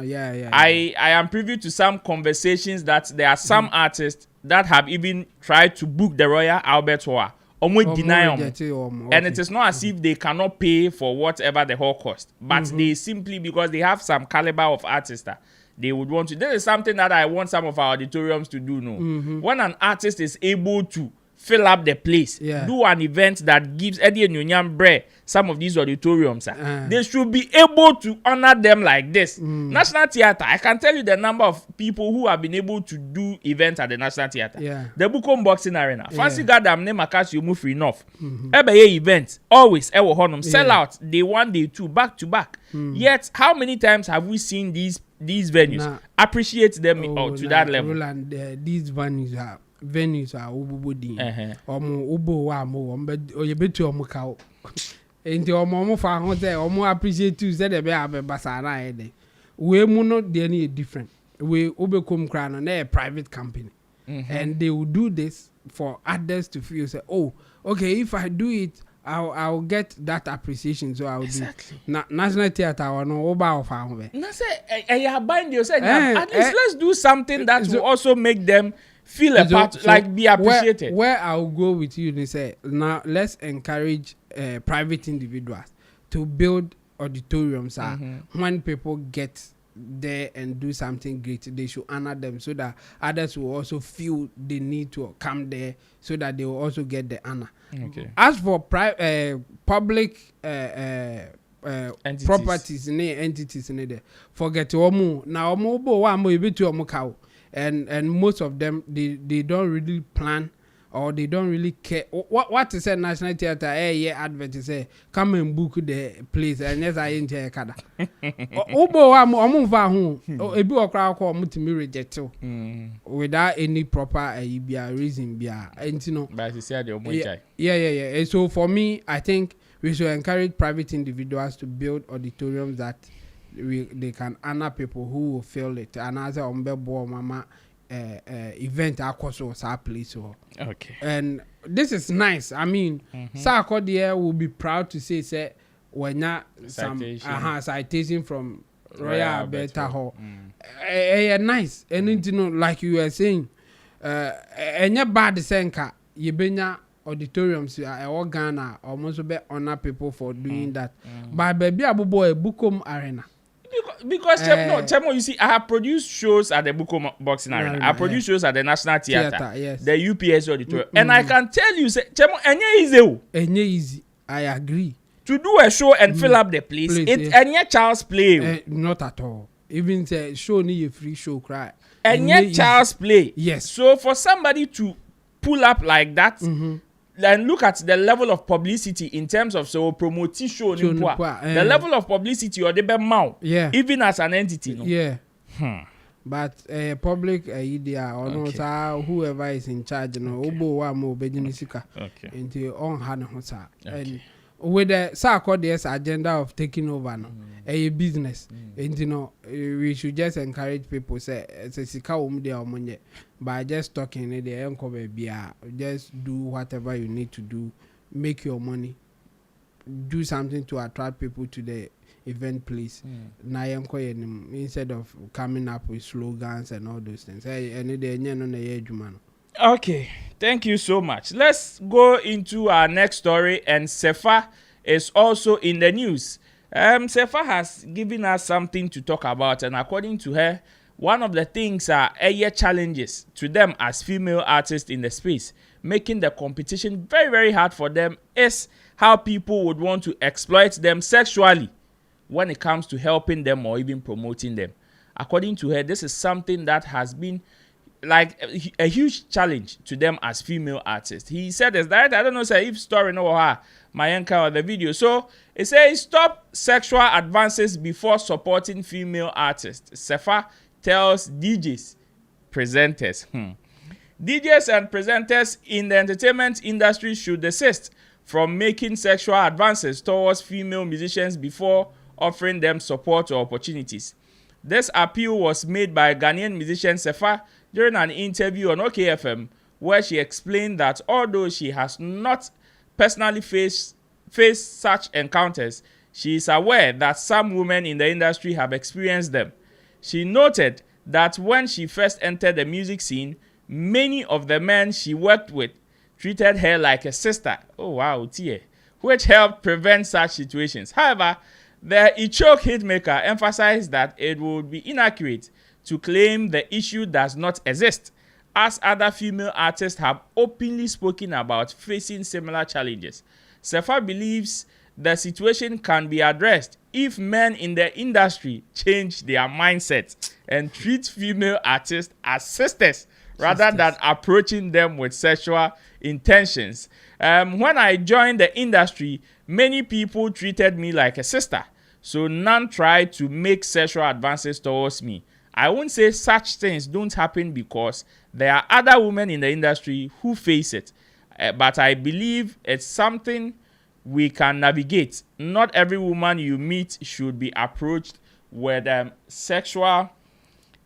Yeah. I am privy to some conversations that there are some artists that have even tried to book the Royal Albert Hall. Deny them. And it is not as if they cannot pay for whatever the hall cost, but they simply, because they have some caliber of artists, they would want to. This is something that I want some of our auditoriums to do. When an artist is able to fill up the place, do an event that gives Eddie and Nyam Bre some of these auditoriums, they should be able to honor them like this. National Theatre, I can tell you the number of people who have been able to do events at the National Theatre. The Bukom Boxing Arena, Fancy Goddamn name Akash you move enough. Events always sell out day 1, day 2, back to back. Yet how many times have we seen these venues appreciate them to that level? Roland, these venues are ubudi. Ubo wa mo oyebetu omukao. Enti omo fa ho say omo appreciate you say the be basara ede. We mu no dey any different. We obekom kra no na a private company. And they will do this for others to feel say, oh, okay, if I do it, I'll get that appreciation, so I'll do. National Theatre or no oba of our home. Na say I bind you say at least let's do something that will also make them feel a part, like be appreciated. Where I'll go with you, they say now let's encourage private individuals to build auditoriums. When people get there and do something great, they should honor them so that others will also feel the need to come there, so that they will also get the honor. As for public properties entities in there, forget omu na omu bo wa mo ebitu omu kawo, and most of them they don't really plan or they don't really care. What is a National Theatre advert say come and book the place, and yes I enjoy kada obo wa mo omu fa ho ebi okra ko omu timi reject without any proper reason bia enti no, but you say the omu chai. Yeah. So for me, I think we should encourage private individuals to build auditoriums that they can honor people who will fill it, and as a ombe mama event akoso sa place. Okay. And this is nice. I mean, Sarkodie will be proud to say when some citation from Royal Albert Hall. Nice. And you know, like you were saying, any bad senka yebenya auditoriums Ghana almost be honor people for doing that. But baby abubo Bukom Arena. Because Chemo, you see, I have produced shows at the Bukom Boxing Arena. I produced shows at the National Theatre, the UPS auditorium, and I can tell you, say, Chemo, enye easy. I agree. to do a show and fill up the place. It's any child's play. Not at all. Even say show need a free show cry. Any child's play. Yes. So for somebody to pull up like that, and look at the level of publicity in terms of promoting show, the level of publicity or the mouth, even as an entity. But public idea or no, whoever is in charge, obo wa mo bejinisika into on hand hosa. And with the Sarkod's agenda of taking over a business, and we should just encourage people say sika money, by just talking the uncle baby, just do whatever you need to do, make your money, do something to attract people to the event place. Instead of coming up with slogans and all those things. Okay, thank you so much. Let's go into our next story, and Sefa is also in the news. Sefa has given us something to talk about, and according to her, one of the things are challenges to them as female artists in the space, making the competition very, very hard for them, is how people would want to exploit them sexually when it comes to helping them or even promoting them. According to her, this is something that has been like a huge challenge to them as female artists. He said this, that I don't know, say if story no her, my anchor or the video. So it says stop sexual advances before supporting female artists. Sefa tells DJs, presenters. DJs and presenters in the entertainment industry should desist from making sexual advances towards female musicians before offering them support or opportunities. This appeal was made by Ghanaian musician Sefa during an interview on OKFM, where she explained that although she has not personally faced such encounters, she is aware that some women in the industry have experienced them. She noted that when she first entered the music scene, many of the men she worked with treated her like a sister. Oh wow, which helped prevent such situations. However, the Ichok hitmaker emphasized that it would be inaccurate to claim the issue does not exist, as other female artists have openly spoken about facing similar challenges. Sefa believes the situation can be addressed if men in the industry change their mindset and treat female artists as sisters rather than approaching them with sexual intentions. When I joined the industry, many people treated me like a sister, so none tried to make sexual advances towards me. I won't say such things don't happen because there are other women in the industry who face it, but I believe it's something we can navigate. Not every woman you meet should be approached with sexual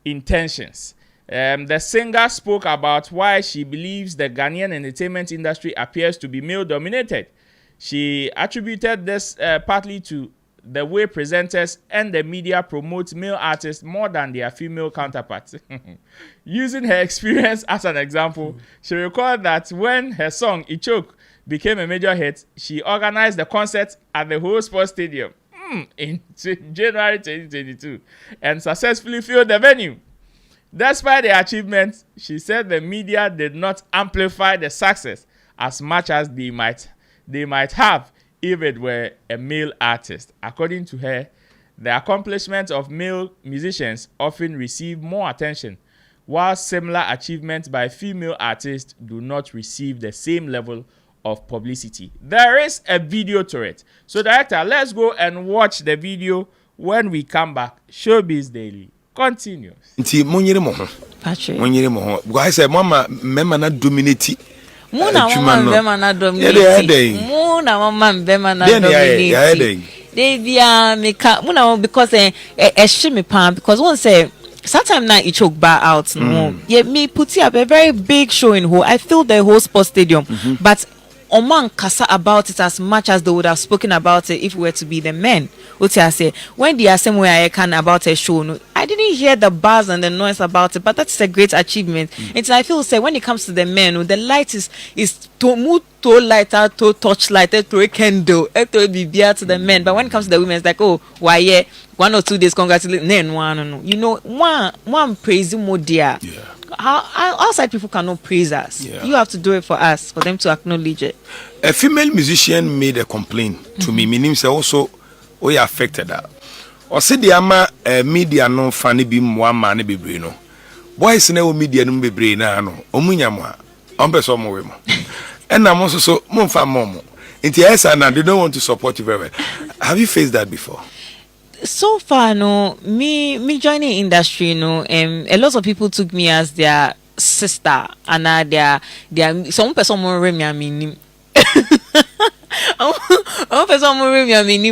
intentions. The singer spoke about why she believes the Ghanaian entertainment industry appears to be male-dominated. She attributed this partly to the way presenters and the media promote male artists more than their female counterparts. Using her experience as an example, she recalled that when her song Ichok became a major hit, she organized the concert at the whole sports stadium in January 2022 and successfully filled the venue. Despite the achievements, she said the media did not amplify the success as much as they might have if it were a male artist. According to her, the accomplishments of male musicians often receive more attention, while similar achievements by female artists do not receive the same level of publicity. There is a video to it. So, director, let's go and watch the video. When we come back, Showbiz Daily continues. Because I said, Mama, mema na dominate. Muna mama na dominate. Muna mama na dominate. They be muna because shimi pan because one say sometimes now it choke bar out. Yeah, me put up a very big show in who I filled the whole sports stadium, but Oman kasa about it as much as they would have spoken about it if we were to be the men. What I say when the same way I can about a show, no, I didn't hear the buzz and the noise about it, but that's a great achievement. And I feel say when it comes to the men, the light is to move to lighter, to touch lighter, to a candle, to be beer to the men. But when it comes to the women, it's like, oh, why yeah, 1 or 2 days, congratulations, one, you know, one praise more dear. How outside people cannot praise us. Yeah. You have to do it for us, for them to acknowledge it. A female musician made a complaint to me. Meaning, say also, we are affected that. Or say the ama media no funny be more man be brain. Boys no media no be brain no. Omunyamwa. Ompeso mo we mo. And I'm also so monfa momo. Inti esa na they don't want to support you very well. Have you faced that before? So far, no, me joining industry, no, a lot of people took me as their sister, and their some person more me I mean.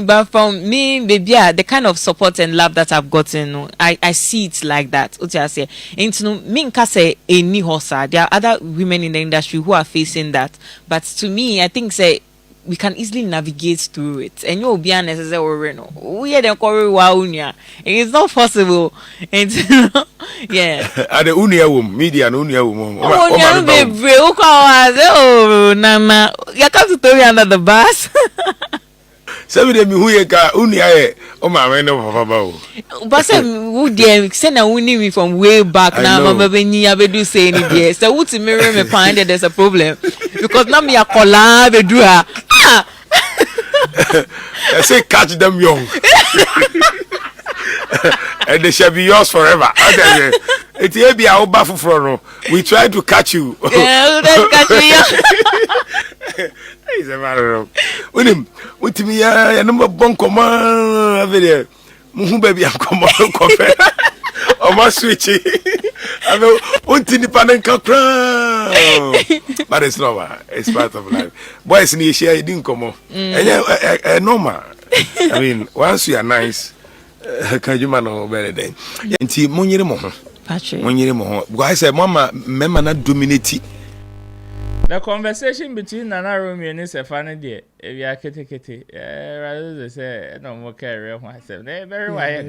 But from me, baby, the kind of support and love that I've gotten, no, I see it like that. What I say, and no, me say any hosa. There are other women in the industry who are facing that, but to me, I think say we can easily navigate through it. And you'll be unnecessary. No, we are the unia. It's not possible. And yeah. Are the unia media and unia woman? Oh, Nana, you come to throw me under the bus. Some of them who unia. Oh my no, but some would they send a winning me from way back now? Mama Benny, I do say any day. So what's the mirror me find that there's a problem because now me a collab do her. I say catch them young. And they shall be yours forever. It's here be our baffle front. We try to catch you. Yeah, let's catch me. It's a matter of with me, a number bunko man over there. Muhu baby, I'm come on, or my switch. I know, independent but it's normal. It's part of life. Boys in the share, it didn't come on. And normal. I mean, once you are nice, can you man better than? Until Money Mo, Patrick. Money Mo. Why say, Mama, Memma not dominate. The conversation between Nana Romeo and Sefa, dear, if you are kitty, rather than say, no more carry myself. They're very white.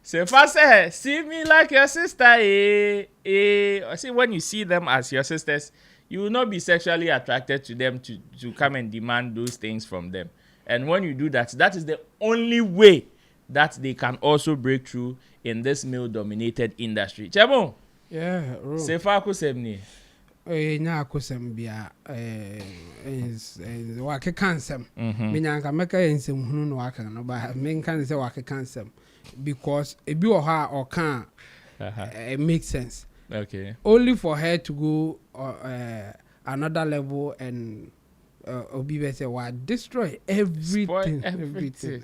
Sefa say, see me like your sister, I see when you see them as your sisters, you will not be sexually attracted to them to come and demand those things from them. And when you do that, that is the only way that they can also break through in this male-dominated industry. Chemo? Yeah, Sefa kusemni. Nya akosem bia wake kansem me nyanka meka ensem hunu no waka no ba me nkan say wake kansem because ebi o ha o kan it makes sense. Okay. Only for her to go another level and obi be say wa destroy everything.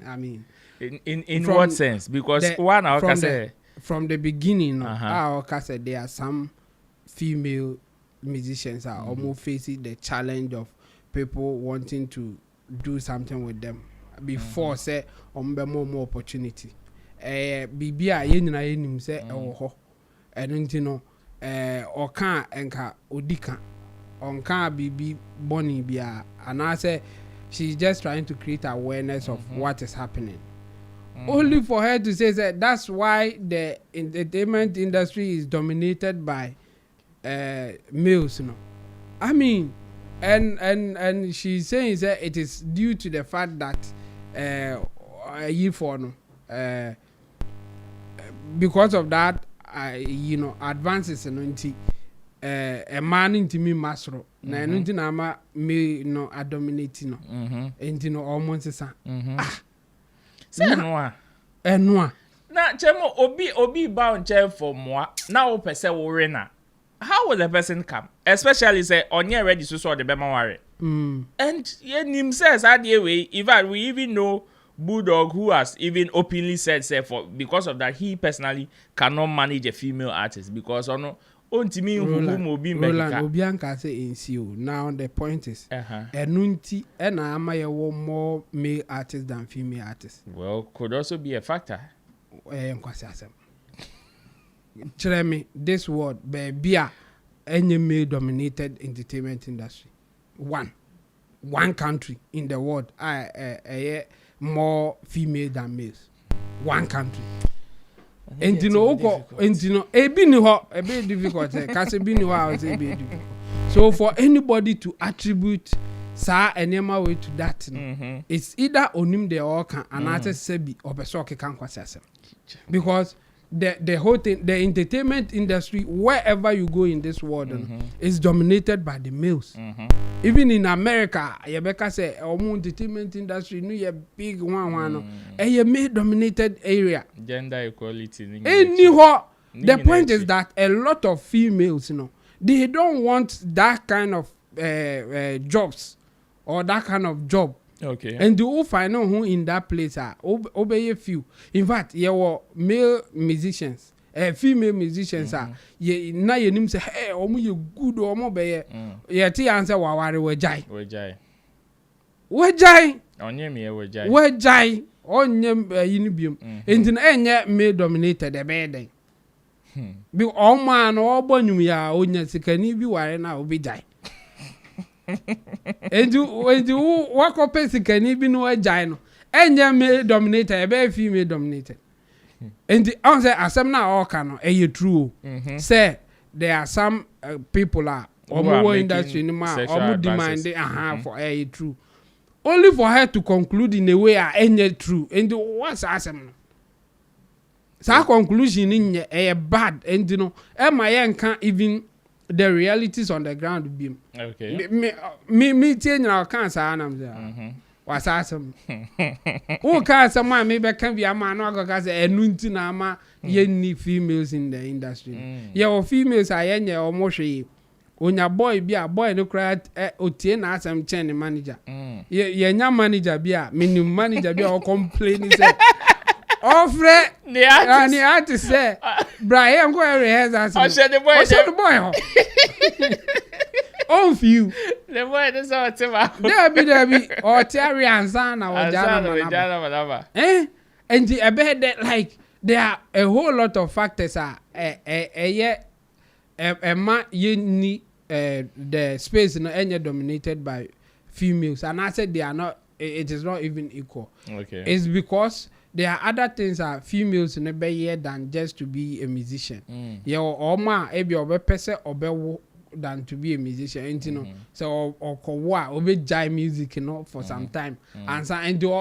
I mean in what sense? Because one I can say from the beginning I can say there are some female musicians are almost facing the challenge of people wanting to do something with them before say more opportunity bibia yenina yenim say ho eno no oka enka odika onka bibi boni bia and I say she's just trying to create awareness of what is happening. Only for her to say that that's why the entertainment industry is dominated by males, you know. I mean, and she's saying that it is due to the fact that because of that, advances in a man into me masro na nti na ma me no adominate no enti no almost say say no na chemo obi bound chair for moi na o pese wo re na. How will the person come? Especially say on your ready to the Bema worry. And him says way, even we even know Bulldog who has even openly said say for because of that he personally cannot manage a female artist because on me who be Obianka say in CU. Now the point is enunti and I more male artists than female artists. Well, could also be a factor. Tell me this word baby any male dominated entertainment industry one country in the world more female than males one country and you know e be difficult cause be ni ho say be difficult so for anybody to attribute sa enema way to that it's either onim de or can and I say be obeso ke kan kwase asem because the whole thing, the entertainment industry, wherever you go in this world, is dominated by the males. Even in America, Rebecca say, entertainment industry, no, a big one, a male dominated area. Gender equality. The point is that a lot of females, they don't want that kind of jobs or that kind of job. Okay. And the who find out who in that place are obey a few. In fact, there were male musicians, female musicians are. Now your name say, hey, you good or more be. Yeah, ti answer wawari wejai. Onye me wejai. Wejai. Onye yinibium. Enti na enye male dominated the bed. Bi all man all bonyum ya onye sikani bi ware na obi jai. And you walk up a can even know a giant. And you male dominated, a very female dominated. And the answer as some now all can a true. Say there are some people are or more industry in my or demanding for a true. Only for her to conclude in a way any true. And what's awesome. So conclusion in a bad and MIN can't even the realities on the ground beam. Okay. Me change our cancer and was awesome. Who can someone maybe can be a man or gas a nunti nama yenny females in the industry. Your females are yenny or moshe. When your boy be a boy no cry otain as I'm chain manager. Ye manager be a minimum manager be or complaining. Offre the artist say Brian go rehearse I said the boy on few the boy is all tema there be or Terry and Sana or Jana and the bed that like there are a whole lot of factors are a man you need the space no any dominated by females and I said they are not it is not even equal. Okay, it's because there are other things are females in a better than just to be a musician. Yeah, or ma ebi obe pese obe than to be a musician. You know, so or be jai music, for some time. And so and do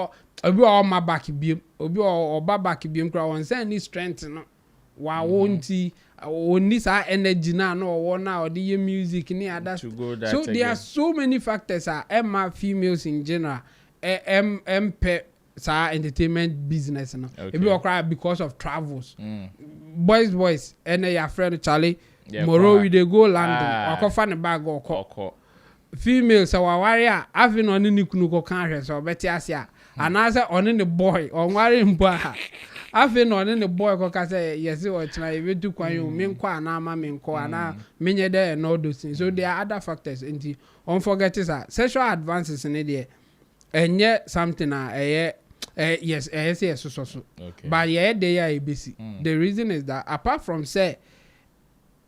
obi all my back beam, obi or back beam crowd and say any strength, Wa won't see only sa energy now or now or the music in other. So there are so many factors are Emma females in general. MP entertainment business it be cry because of travels. Boys and your friend Charlie Moro we dey go London or go find a bag or call females so warrior having on ni kunu ko kan so beti asia and answer on the boy on worrying boy having on the boy ko ka say yes o try we do kwan you me nkwa na ama me nko ana menye there and all those things. So there are other factors and unforget is sexual advances in there and yet something yes, so. Okay. But yeah, they are ABC. The reason is that apart from say,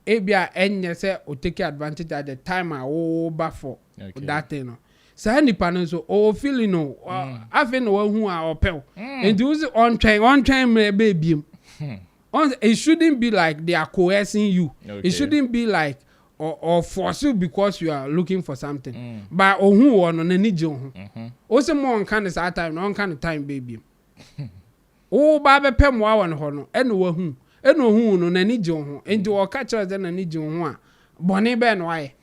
ABA and say or take advantage at the time I over for that thing. So any panels or feeling I feel who are opel and use it on train baby. It shouldn't be like they are coercing you. Okay. It shouldn't be like or force you because you are looking for something. But who on any job. Also more kind of time, no kind of time, baby. Oh, Baba Pem Wawan Hono, and who no any job, and do all catchers than any job. Bonnie Ben, why?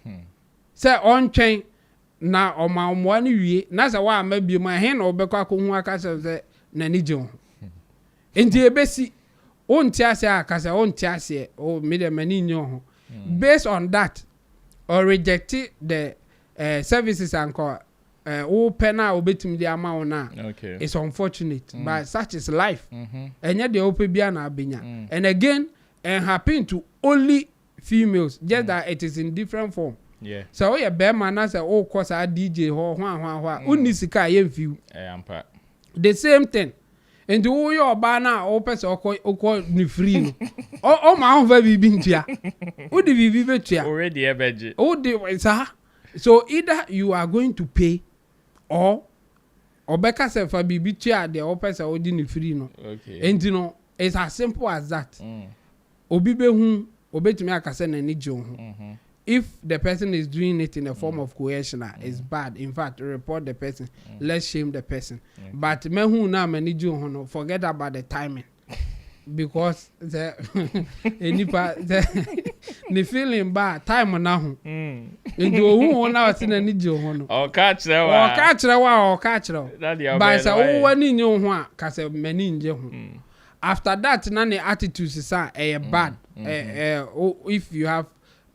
Say on chain now on my one year, Nasa why maybe my hand or Becca catchers that Nanny Joe. And dear Bessie, on Tiasia, Casa on Tiasia, or Middle Manino. Based on that, or rejected the services and call penna or betim the amount now. Okay, it's unfortunate, but such is life. And yet the open biana binya. And again, and happen to only females, just that it is in different form. Yeah. So yeah, bear man as a course a DJ or unisika yen few. The same thing. And the way your banner opens or call ni free. Oh, my own very big tia. Who did we be tia? Already a budget. Oh, sir. So either you are going to pay or Becca said for BB tia, the opens are ordinary free. No. Okay. And it's as simple as that. Obibe whom obey to me a casen and need you. If the person is doing it in the form of coercion, it's bad. In fact, report the person. Let's shame the person. But me who now me need you forget about the timing. because the the feeling bad time now. Into who now seen any Joe. Or catch them. Or catch them. By so one in your one, cause many in your after that, none attitudes is bad. If you have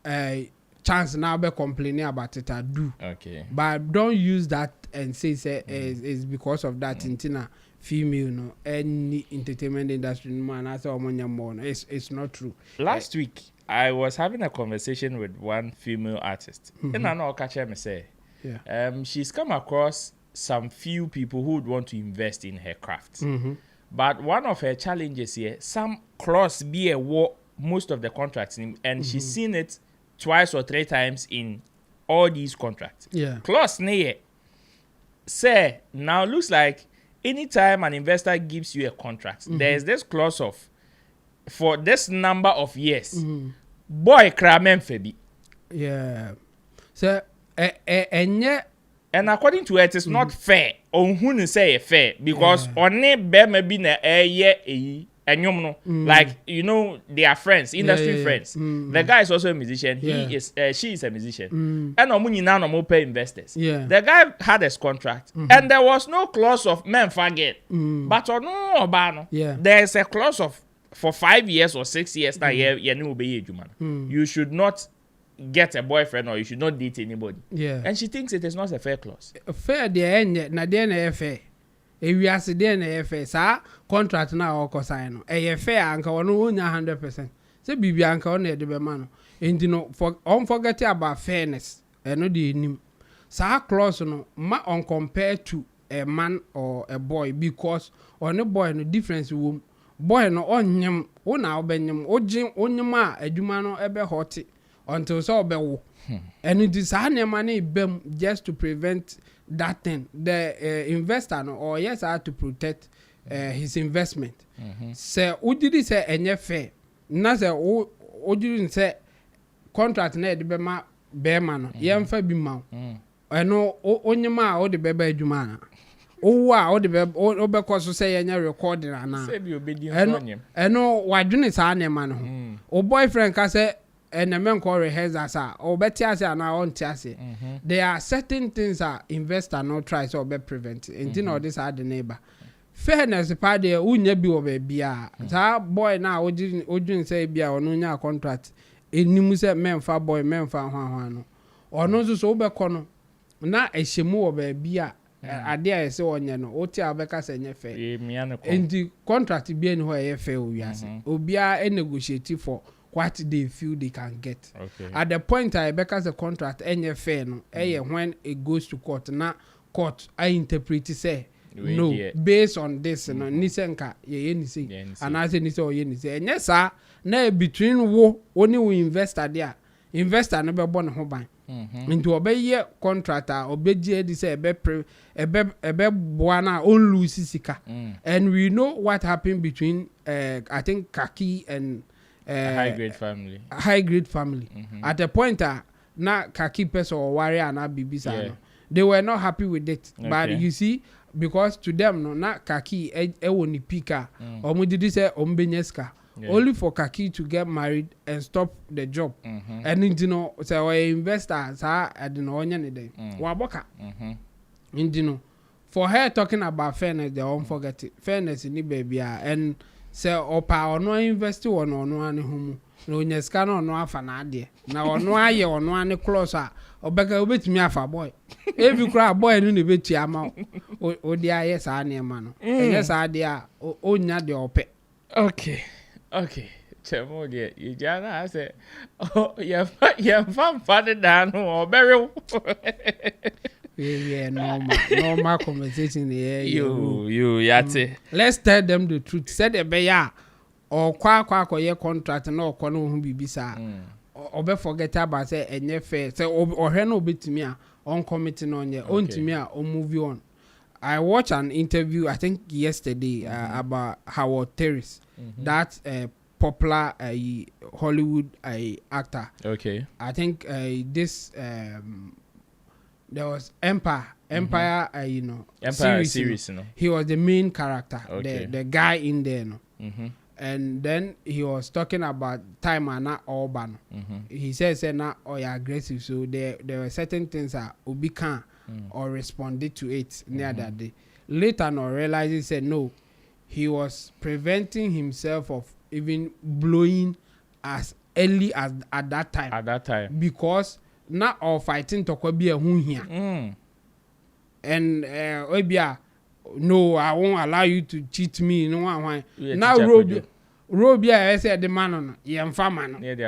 a chance now, be complaining about it, I do. Okay. But don't use that and say it's because of that intina female no any entertainment industry man as it's not true. Last week I was having a conversation with one female artist. And I know catch me say she's come across some few people who would want to invest in her craft. But one of her challenges here, some clause be a war most of the contracts and she's seen it twice or 3 times in all these contracts. Clause near say now looks like anytime an investor gives you a contract, there's this clause of for this number of years. Boy kramen febi. So and according to it, it's not fair. On who say fair because only be maybe na like you know they are friends, industry friends. The guy is also a musician. He is she is a musician. And no pay investors. The guy had his contract and there was no clause of men forget. But there is a clause of for 5 years or 6 years now you should not get a boyfriend or you should not date anybody. And she thinks it is not a fair clause. Fair the end na the fair. We are sitting in fair sa contract na o sign no. Fair anka wono 100%. Say bibi anka on e de be man no. Enti no for unforget about fairness. No dey nim. Sa clause no ma on compare to a man or a boy because on a boy no difference wo boy no onyem wo na obenyem onyem a adwuma no ebe hot until so obewo. And it is money just to prevent that thing. The investor or yes, I had to protect his investment. So, who did he say any fair? Not say, who didn't say contract net be ma bearman, young fabi mount. I know only ma or the baby jumana. Oh, wow, the baby or because say any recording and I know why do it say man. Oh, boyfriend can say. And the men call rehearsals or better say na on tiase. There are certain things that investor not try so be prevent. And you know this are the neighbor. Fairness part there unya bi obia. That boy now ojin say bia onunya contract. Enimu say men fa boy men fa hwan no. Ono so be kono na ehemu obia. Ade a say onye no oti abeka say nye fair. And the contract bi eni ho e fair owiase. Obia negotiate for what they feel they can get. At the point I because the contract any fair no when it goes to court na court I interpret say no based on this no nisenka ye ni say and I say ni say ye ni say and yes sir na between wo only we investor there investor no be born ho ban into obeye contractor obeje di say ebe boana on lose sika and we know what happened between I think Kaki and high grade family. At the point na Kaki person or warrior na bibisa no they were not happy with it. But you see because to them no na Kaki e woni pika omo did say ombenyeska only for Kaki to get married and stop the job. And you know so investors are at the onye ne dey waboka you know for her talking about fairness they won't forget it. Fairness in the baby and say opa ono invest ono ane humu no nyeska no ono afa na ade na ono aye ono ane close a obeka obetimi afa boy every cry boy no ne beti ama o dia yes ane ma no yes ade a onya de ope. Okay chemo de you jana say oh ya fam fada da no obere yeah, normal conversation here. You yate. Let's tell them the truth. Said the beya or kwa ye contract no kono hu bibisa. Obe forget about say enye fair. Say or he no betimi a on committing on ye. On timi a on move on. I watched an interview I think yesterday about Howard Terrace. That popular Hollywood actor. Okay. I think this there was Empire, Empire series, he was the main character, the guy in there, and then he was talking about time and not urban. He says not or you're aggressive, so there were certain things that Obi can or responded to it near that day. Later on realized he said no, he was preventing himself of even blowing as early as at that time because not all fighting to be a here. And Obia, no, I won't allow you to cheat me. No one. Now Robia, I said the man on yam farmer near the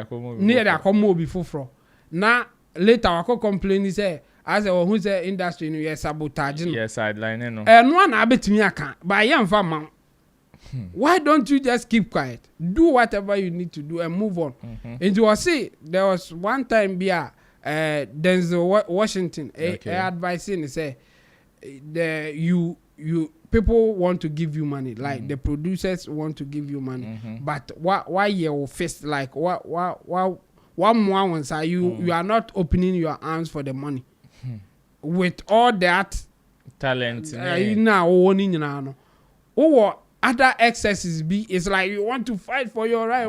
accommode before. Now later I could complain. He said, as a who's the industry, you sabotaging. Yes, sideline. And one I bet me I can't. But yam farmer. Why don't you just keep quiet? Do whatever you need to do and move on. And you will see, there was one time Denzel Washington advising, he said, you people want to give you money, like the producers want to give you money, but why your fist, like what more ones are you are not opening your arms for the money with all that talent other excesses be it's like you want to fight for your right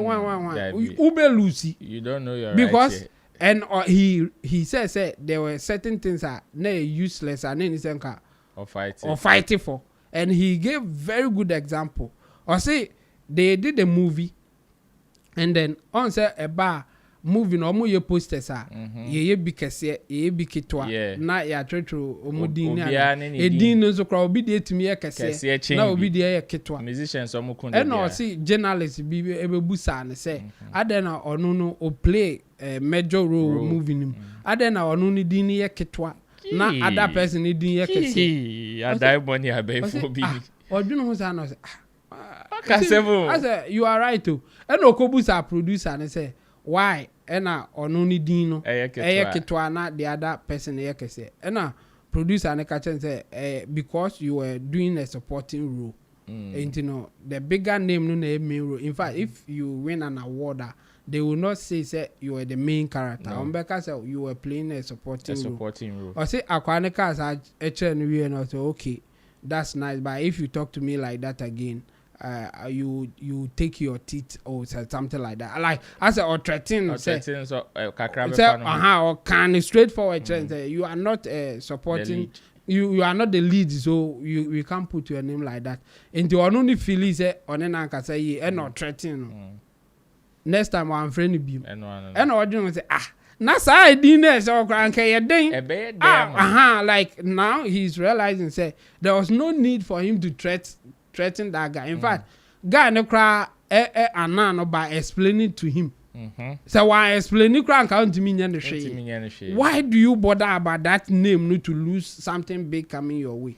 Lucy, you don't know your because right and he says there were certain things that useless and then or fighting for, and he gave very good example. Or say they did a movie and then on say a bar moving or more posters ye because ye big kitwa na ya true omudin edin no so kra obi de timi ye kese na obi de ye kitwa musicians omo kun and no see journalists bi ebebusa ne say adena onu no o play major role movie nim adena onu ni din ye kitwa na other person ni din ye kese adai money abey for bi odwunu ho sa no say I say you are right too and okobusa producer ne say why ena ono ni din no eye ketwa na the other person eye kese ena producer na ka chen say because you were doing a supporting role and you know the bigger name no na main role. In fact, if you win an award they will not say you were the main character. Umbeka say you were playing a supporting role. Or say akwane ka as HN no say okay, that's nice, but if you talk to me like that again, you take your teeth or something like that. Like I said, or threaten or can straightforward say you are not supporting. You are not the lead, so you can't put your name like that. And you only feel say on an anchor say and not threaten. Next time I'm friendly beam. And what do you say? Nasa I didn't so like now he's realizing say there was no need for him to threaten that guy. In fact, guy no cry anano by explaining to him. So why explaining cry count to me? Why do you bother about that name not to lose something big coming your way?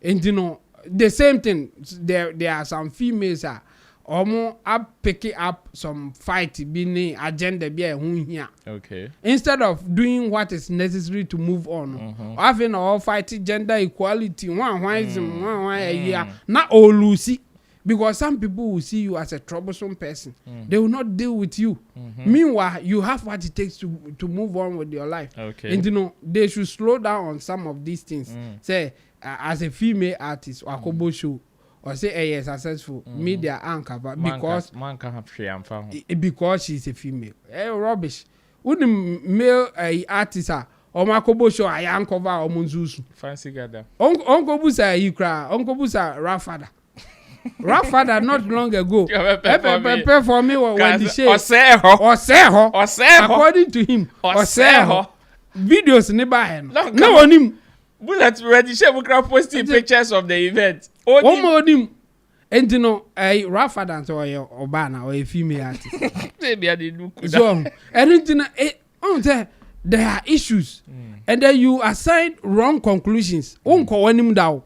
And you know the same thing. There are some females omo up picking up some fight being agenda be here. Okay. Instead of doing what is necessary to move on, having all fighting gender equality, not all Lucy, because some people will see you as a troublesome person. They will not deal with you. Meanwhile, you have what it takes to move on with your life. Okay. And you know they should slow down on some of these things. Say as a female artist, Wakobo show. Or say successful media anchor, but because man can have shame because she's a female. Rubbish. Wouldn't male artist or Makobo show I uncover or Munzus. Fancy gather. Uncle Busa you cry, Uncle Busa Rafada. Rafada not long ago. Prepare for me when the shade or say according to him or say videos nearby. No on him. Bullet ready, she will posting pictures of the event. One more him. And you know, a Rafa dance or Obana or a female artist. Maybe I didn't do so. And you know, there are issues, and then you assign wrong conclusions. Won't call him down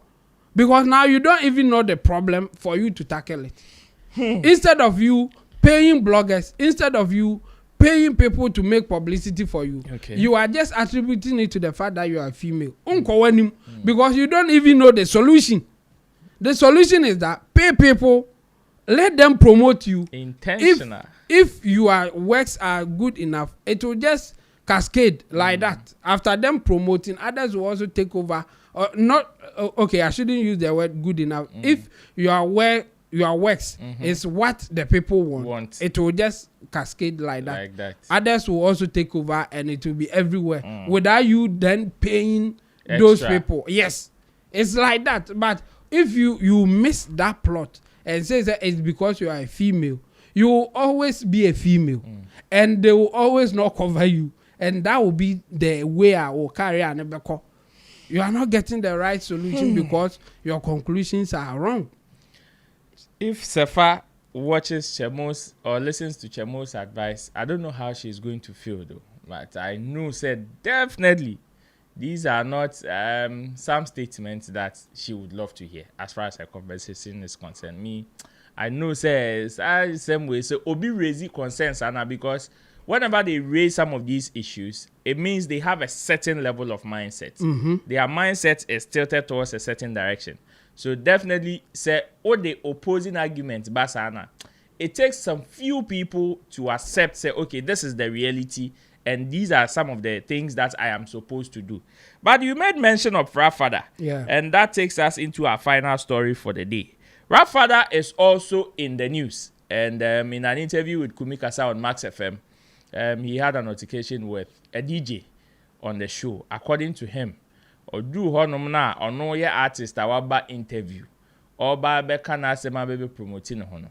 because now you don't even know the problem for you to tackle it. Instead of you paying bloggers, instead of you paying people to make publicity for you, you are just attributing it to the fact that you are female. Because you don't even know the solution. The solution is that pay people, let them promote you. Intentional. If your works are good enough, it will just cascade like that. After them promoting, others will also take over. Or not. Okay, I shouldn't use the word good enough. If your your works is what the people want. It will just cascade like that. Others will also take over, and it will be everywhere without you then paying those people. Yes, it's like that. But if you miss that plot and say that it's because you are a female, you will always be a female, and they will always not cover you, and that will be the way I will carry on. You are not getting the right solution because your conclusions are wrong. If Sefa watches Chemo's or listens to Chemo's advice, I don't know how she's going to feel though. But I know said definitely these are not some statements that she would love to hear as far as her conversation is concerned. Me, I know says same way. So Obi raising concerns Anna, because whenever they raise some of these issues, it means they have a certain level of mindset. Their mindset is tilted towards a certain direction. So definitely say all the opposing arguments, Basana, it takes some few people to accept, say, okay, this is the reality, and these are some of the things that I am supposed to do. But you made mention of Fada, and that takes us into our final story for the day. Fada is also in the news, and in an interview with Kumi Kasa on Max FM, he had an altercation with a DJ on the show. According to him, Odu honom na ono ye artist awaba interview oba be kana sema be promoting ho no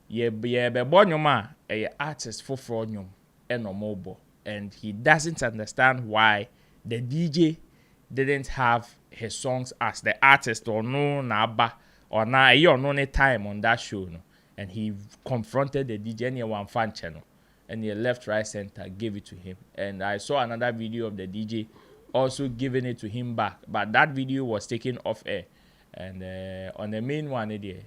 ye be bonyoma a artist foforo nyom enomobo, and he doesn't understand why the DJ didn't have his songs as the artist or no na ba or na ye no ne time on that show no, and he confronted the DJ and one fan channel, and he left, right, center, gave it to him. And I saw another video of the DJ also giving it to him back, but that video was taken off air, and on the main one the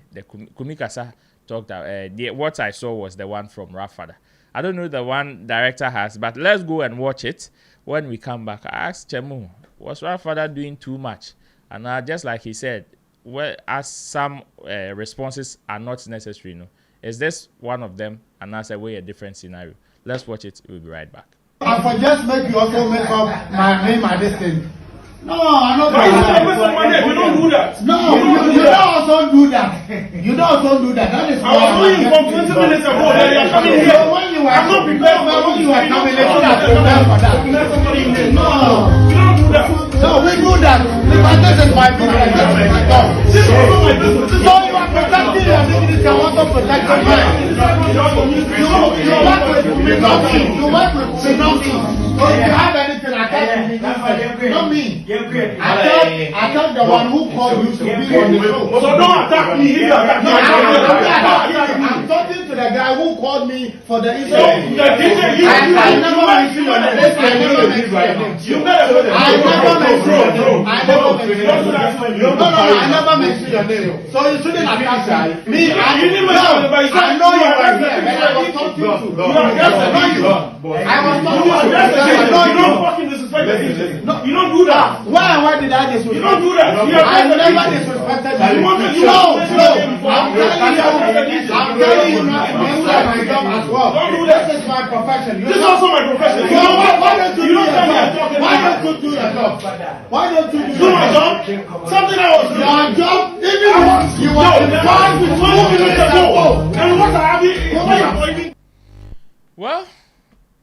Kumi Kasa talked what I saw was the one from Fada. I don't know the one director has, but let's go and watch it. When we come back, I asked Chemu, was Fada doing too much? And just like he said, well, as some responses are not necessary, no, is this one of them? And that's a different scenario. Let's watch it. We'll be right back. I for just make you also make up my name and this thing. No, I'm not doing that. You don't do that. No, you don't also do that. You don't also do that. That is why I was doing from 20 minutes ago. You're coming here. When you were I'm not prepared when you were coming, they should have prepared for that. No, you don't do that. No, we do that. Because this is my business. This is my job. This is also my business. So you are protecting your dignity and also protecting mine. You work with me, not me. You work with me, not me. So if you have anything, I tell you, not me. I tell the one who called you to be on the show. So don't attack me. No, I'm talking to the guy who called me for the issue. I never mentioned your name. I never mentioned your name. So you shouldn't attack me. I know you were here, and I was talking to you. I was talking to you. Fucking disrespect the DJ. No, you don't do that. Why did I disrespect? You don't do that. I never disrespected you. No. I'm telling you not to do my job as well. Don't do that. This is my profession. This is also my profession. Why don't you do your job? Why don't you do your job? Why don't you do my job? Something else. Your job, even you were involved with 2 minutes ago. And what are you? Well,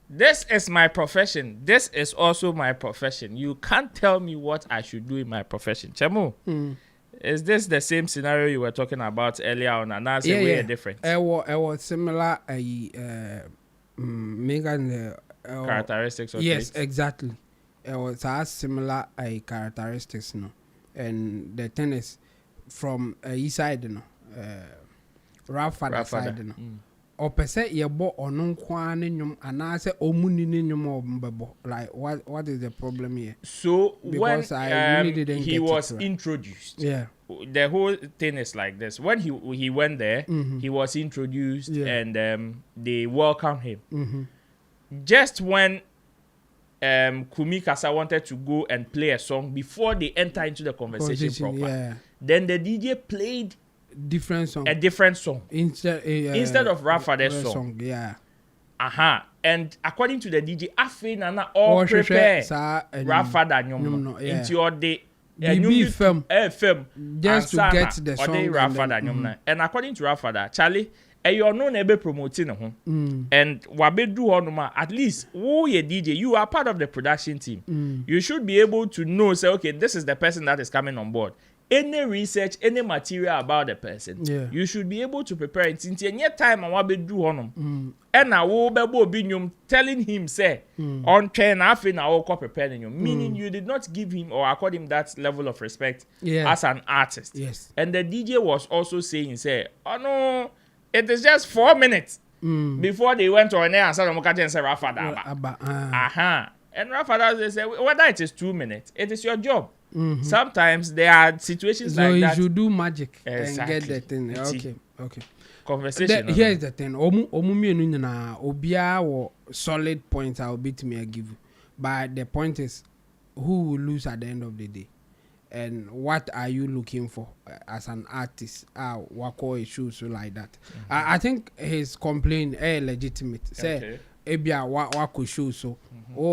this is my profession. This is also my profession. You can't tell me what I should do in my profession. Chemu, is this the same scenario you were talking about earlier on? And that's way different. It was similar. Megan, characteristics. Or yes, traits? Exactly. It was as similar characteristics, no. And the thing is, from east side, no, Fada side, no. Opese yebo onon kwane nyum anase omuni ni nyum ombebo. Like what is the problem here? So because when I really didn't he was introduced, the whole thing is like this. When he went there, he was introduced and they welcomed him. Just when Kumi Kasa wanted to go and play a song before they enter into the conversation proper, then the DJ played a different song instead of Fada's song. And according to the DJ, Afe Nana all prepare Fada nyom into your day FM just to get the song. And according to Fada, Charlie, you know never promoting home. And wabedu honoma, at least who you DJ, you are part of the production team. You should be able to know, say, okay, this is the person that is coming on board. Any research, any material about the person, you should be able to prepare it. Since any time I wabedu honum, and I will be telling him, say, on train, I feel now preparing you, meaning you did not give him or accord him that level of respect as an artist. Yes. And the DJ was also saying, say, oh no. It is just 4 minutes before they went on air and said, and say, Rafada. And Rafada said, whether it is 2 minutes, it is your job. Sometimes there are situations like that. So you should do magic and get the thing. Okay. Conversation. Here's the thing. Obia or solid points I'll be to me give you. But the point is, who will lose at the end of the day? And what are you looking for as an artist? Wako issues like that. I think his complaint is legitimate. Say, ebia wako show so.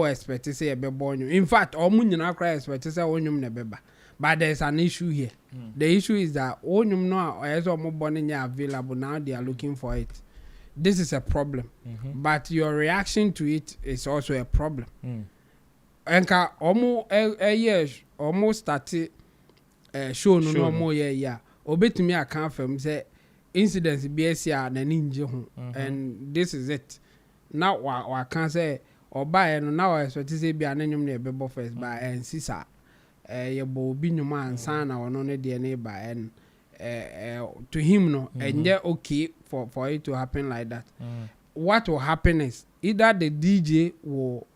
Expect to say ebe born you. In fact, nyina cry expect to say onyum ne beba. But there's an issue here. The issue is that onyum no as omo born available now. They are looking for it. This is a problem. But your reaction to it is also a problem. Enka almost started show no more obetumi account from say incidents BSC na ninja ho and this is it. Now I can say or buy no now expect say bia nanyum na ebebo first by and sisa ye bo bi nyuma ansa na ono ne de na ba and to him no and okay for it to happen like that. What will happen is either the DJ will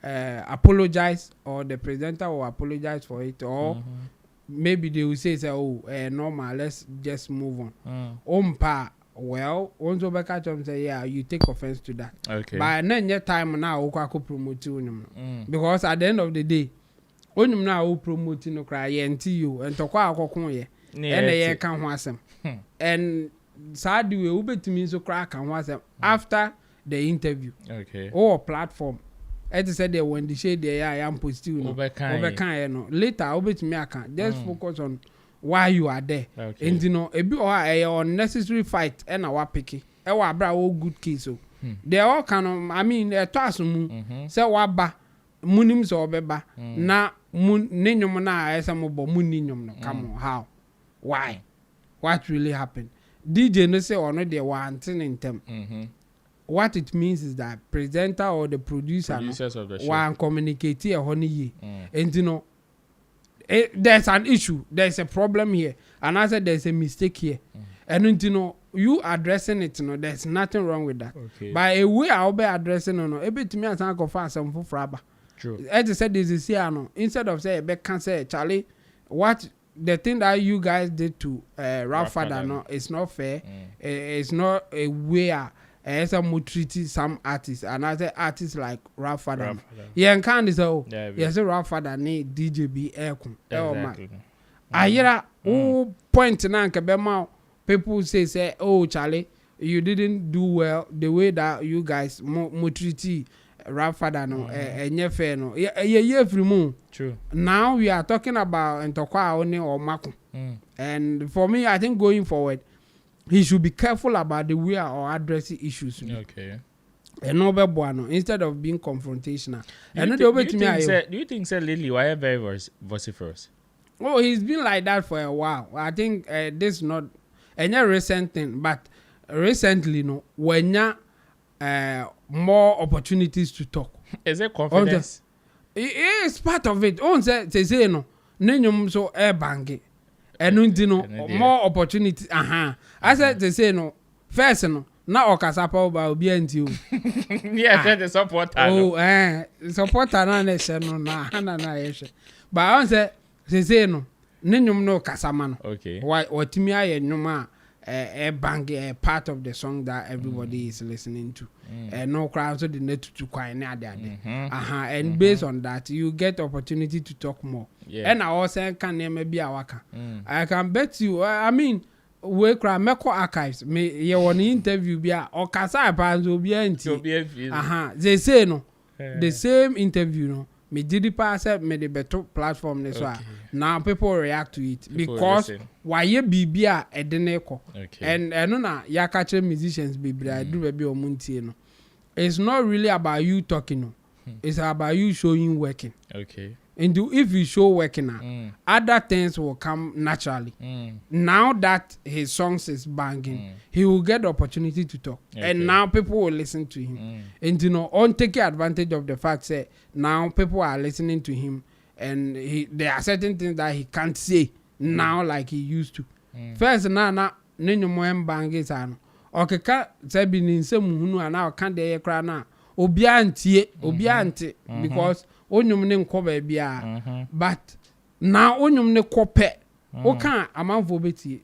apologize or the presenter will apologize for it or maybe they will say normal, let's just move on. Well, once over catch them say you take offense to that. Okay. But then your time now we promote you because at the end of the day, when now we promote no cry you and to kwa and they can wasem and sad we will to me so crack and wasem after the interview. Okay. Or platform. As I said, they when the shade they I am positive. No. Later, I'll bet me I can just focus on why you are there. Okay. And you know, a bit or unnecessary fight and our picky. Our bra all good kids. So they all kind of. I mean, they're tossing. Say what ba munims or beba na mun ninyum na esamo bo muninyum no. Come on, how? Why? What really happened? DJ no say or no they want thing in them. What it means is that presenter or the producers of the show want communicate a honey and you know there's an issue, there's a problem here, and I said there's a mistake here, and you know you addressing it, you know there's nothing wrong with that. By a way I'll be addressing a bit to me as I go fast some for fraba. True. As I said, this is here no. Instead of say back can say Charlie, what the thing that you guys did to Fada no, it's not fair. It's not a way. As a treat some artists, and other artists like Fada. Yeah, and can't say, yes, Fada need DJB aircon. Exactly. I hear point now, Kabema. People say, oh, Charlie, you didn't do well the way that you guys treat Fada no, and your fair no. Yeah, free moon. True. Now we are talking about Ntokwa One or Mako. And for me, I think going forward, he should be careful about the way or addressing issues. Okay. And no bueno instead of being confrontational. Do you think lately why are very vociferous? Oh, he's been like that for a while. I think this is not a recent thing, but recently, no, when more opportunities to talk. Is it confidence? It is part of it. On say no, nenyum so air bangi. And you know more opportunities. I said they say no. First no. Now okasapa ba obi anti o. Yeah, the supporter. Oh, supporter na na no na yeshe. But I say no. Nenyum no kasama no. Okay. What me aye nyuma bang part of the song that everybody is listening to. No crowd so the net to kwai na ade. And based on that you get opportunity to talk more. Yeah. And I also can maybe awaka. I can bet you I mean we cry meko archives me ye one interview bia okasa panzo bia nti. They say no. The same interview no me did it pass up me the better platform this one. Now people react to it because why ye bibia edeneko. And no na ya catch musicians be I do be omunti no. It's not really about you talking no. It's about you showing working. Okay. And if you show working other things will come naturally. Now that his songs is banging, he will get the opportunity to talk. And now people will listen to him. And you know, on taking advantage of the fact that now people are listening to him and there are certain things that he can't say now like he used to. First now nenyo mo banging ano. Okay, ka say bi ni nsem hunu ana ka dey kra na obi antie because onyum ne nkọ ba bia but now onyum ne kope o kan amanfo beti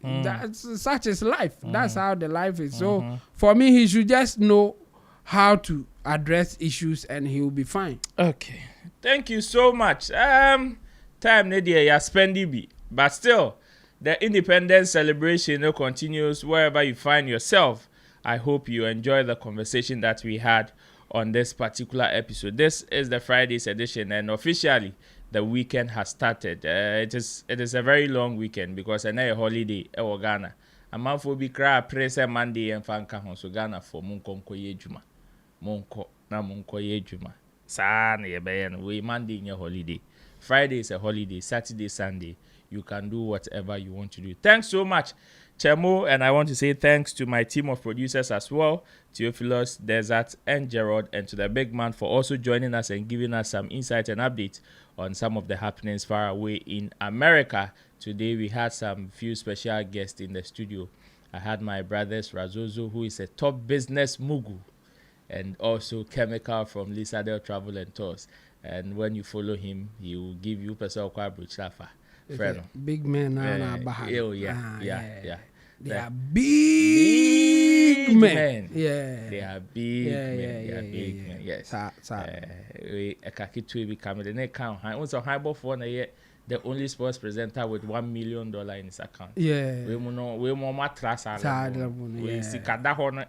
such is life. That's how the life is. So for me he should just know how to address issues and he will be fine. Okay, thank you so much. Time nedia ya spendi bi, but still the independence celebration continues wherever you find yourself. I hope you enjoy the conversation that we had on this particular episode. This is the Friday's edition, and officially the weekend has started. It is a very long weekend because another holiday in Ghana. A month will be cry praise Monday and fanka so Ghana for munko yejuma. Munko yejuma. Sana yeben we Monday in your holiday. Friday is a holiday. Saturday, Sunday, you can do whatever you want to do. Thanks so much, Chemo, and I want to say thanks to my team of producers as well, Theophilus, Desert, and Gerald, and to the big man for also joining us and giving us some insight and updates on some of the happenings far away in America. Today we had some few special guests in the studio. I had my brothers Razozo, who is a top business mugu, and also Chemical from Lisadel Travel and Tours. And when you follow him, he will give you personal quadruchafa. Big men yeah. They are big men. Yeah. They are big men. They are big men. Yes. We a kakitwe become the next count. I was a high ball for the only sports presenter with $1 million in his account. Yeah. We more matras. We see kada hono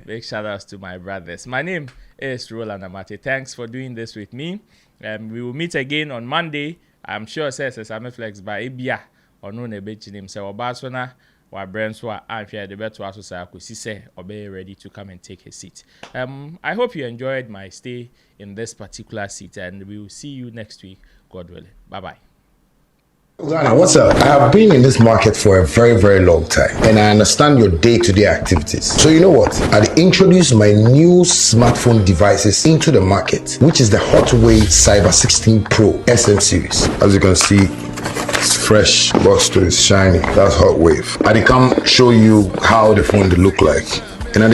Big shout outs to my brothers. My name is Roland Amate. Thanks for doing this with me. We will meet again on Monday. I'm sure says Sammy Flex by Ibia or no nebet name say Obasona or Brenswa and share the better also say Akusise or be ready to come and take a seat. I hope you enjoyed my stay in this particular seat, and we will see you next week, God willing. Bye-bye. Ghana, what's up? I have been in this market for a very, very long time, and I understand your day-to-day activities. So you know what? I introduced my new smartphone devices into the market, which is the Hotway Cyber 16 Pro SM series. As you can see, it's fresh, box to it's shiny. That's Hot Wave. I come show you how the phone look like. And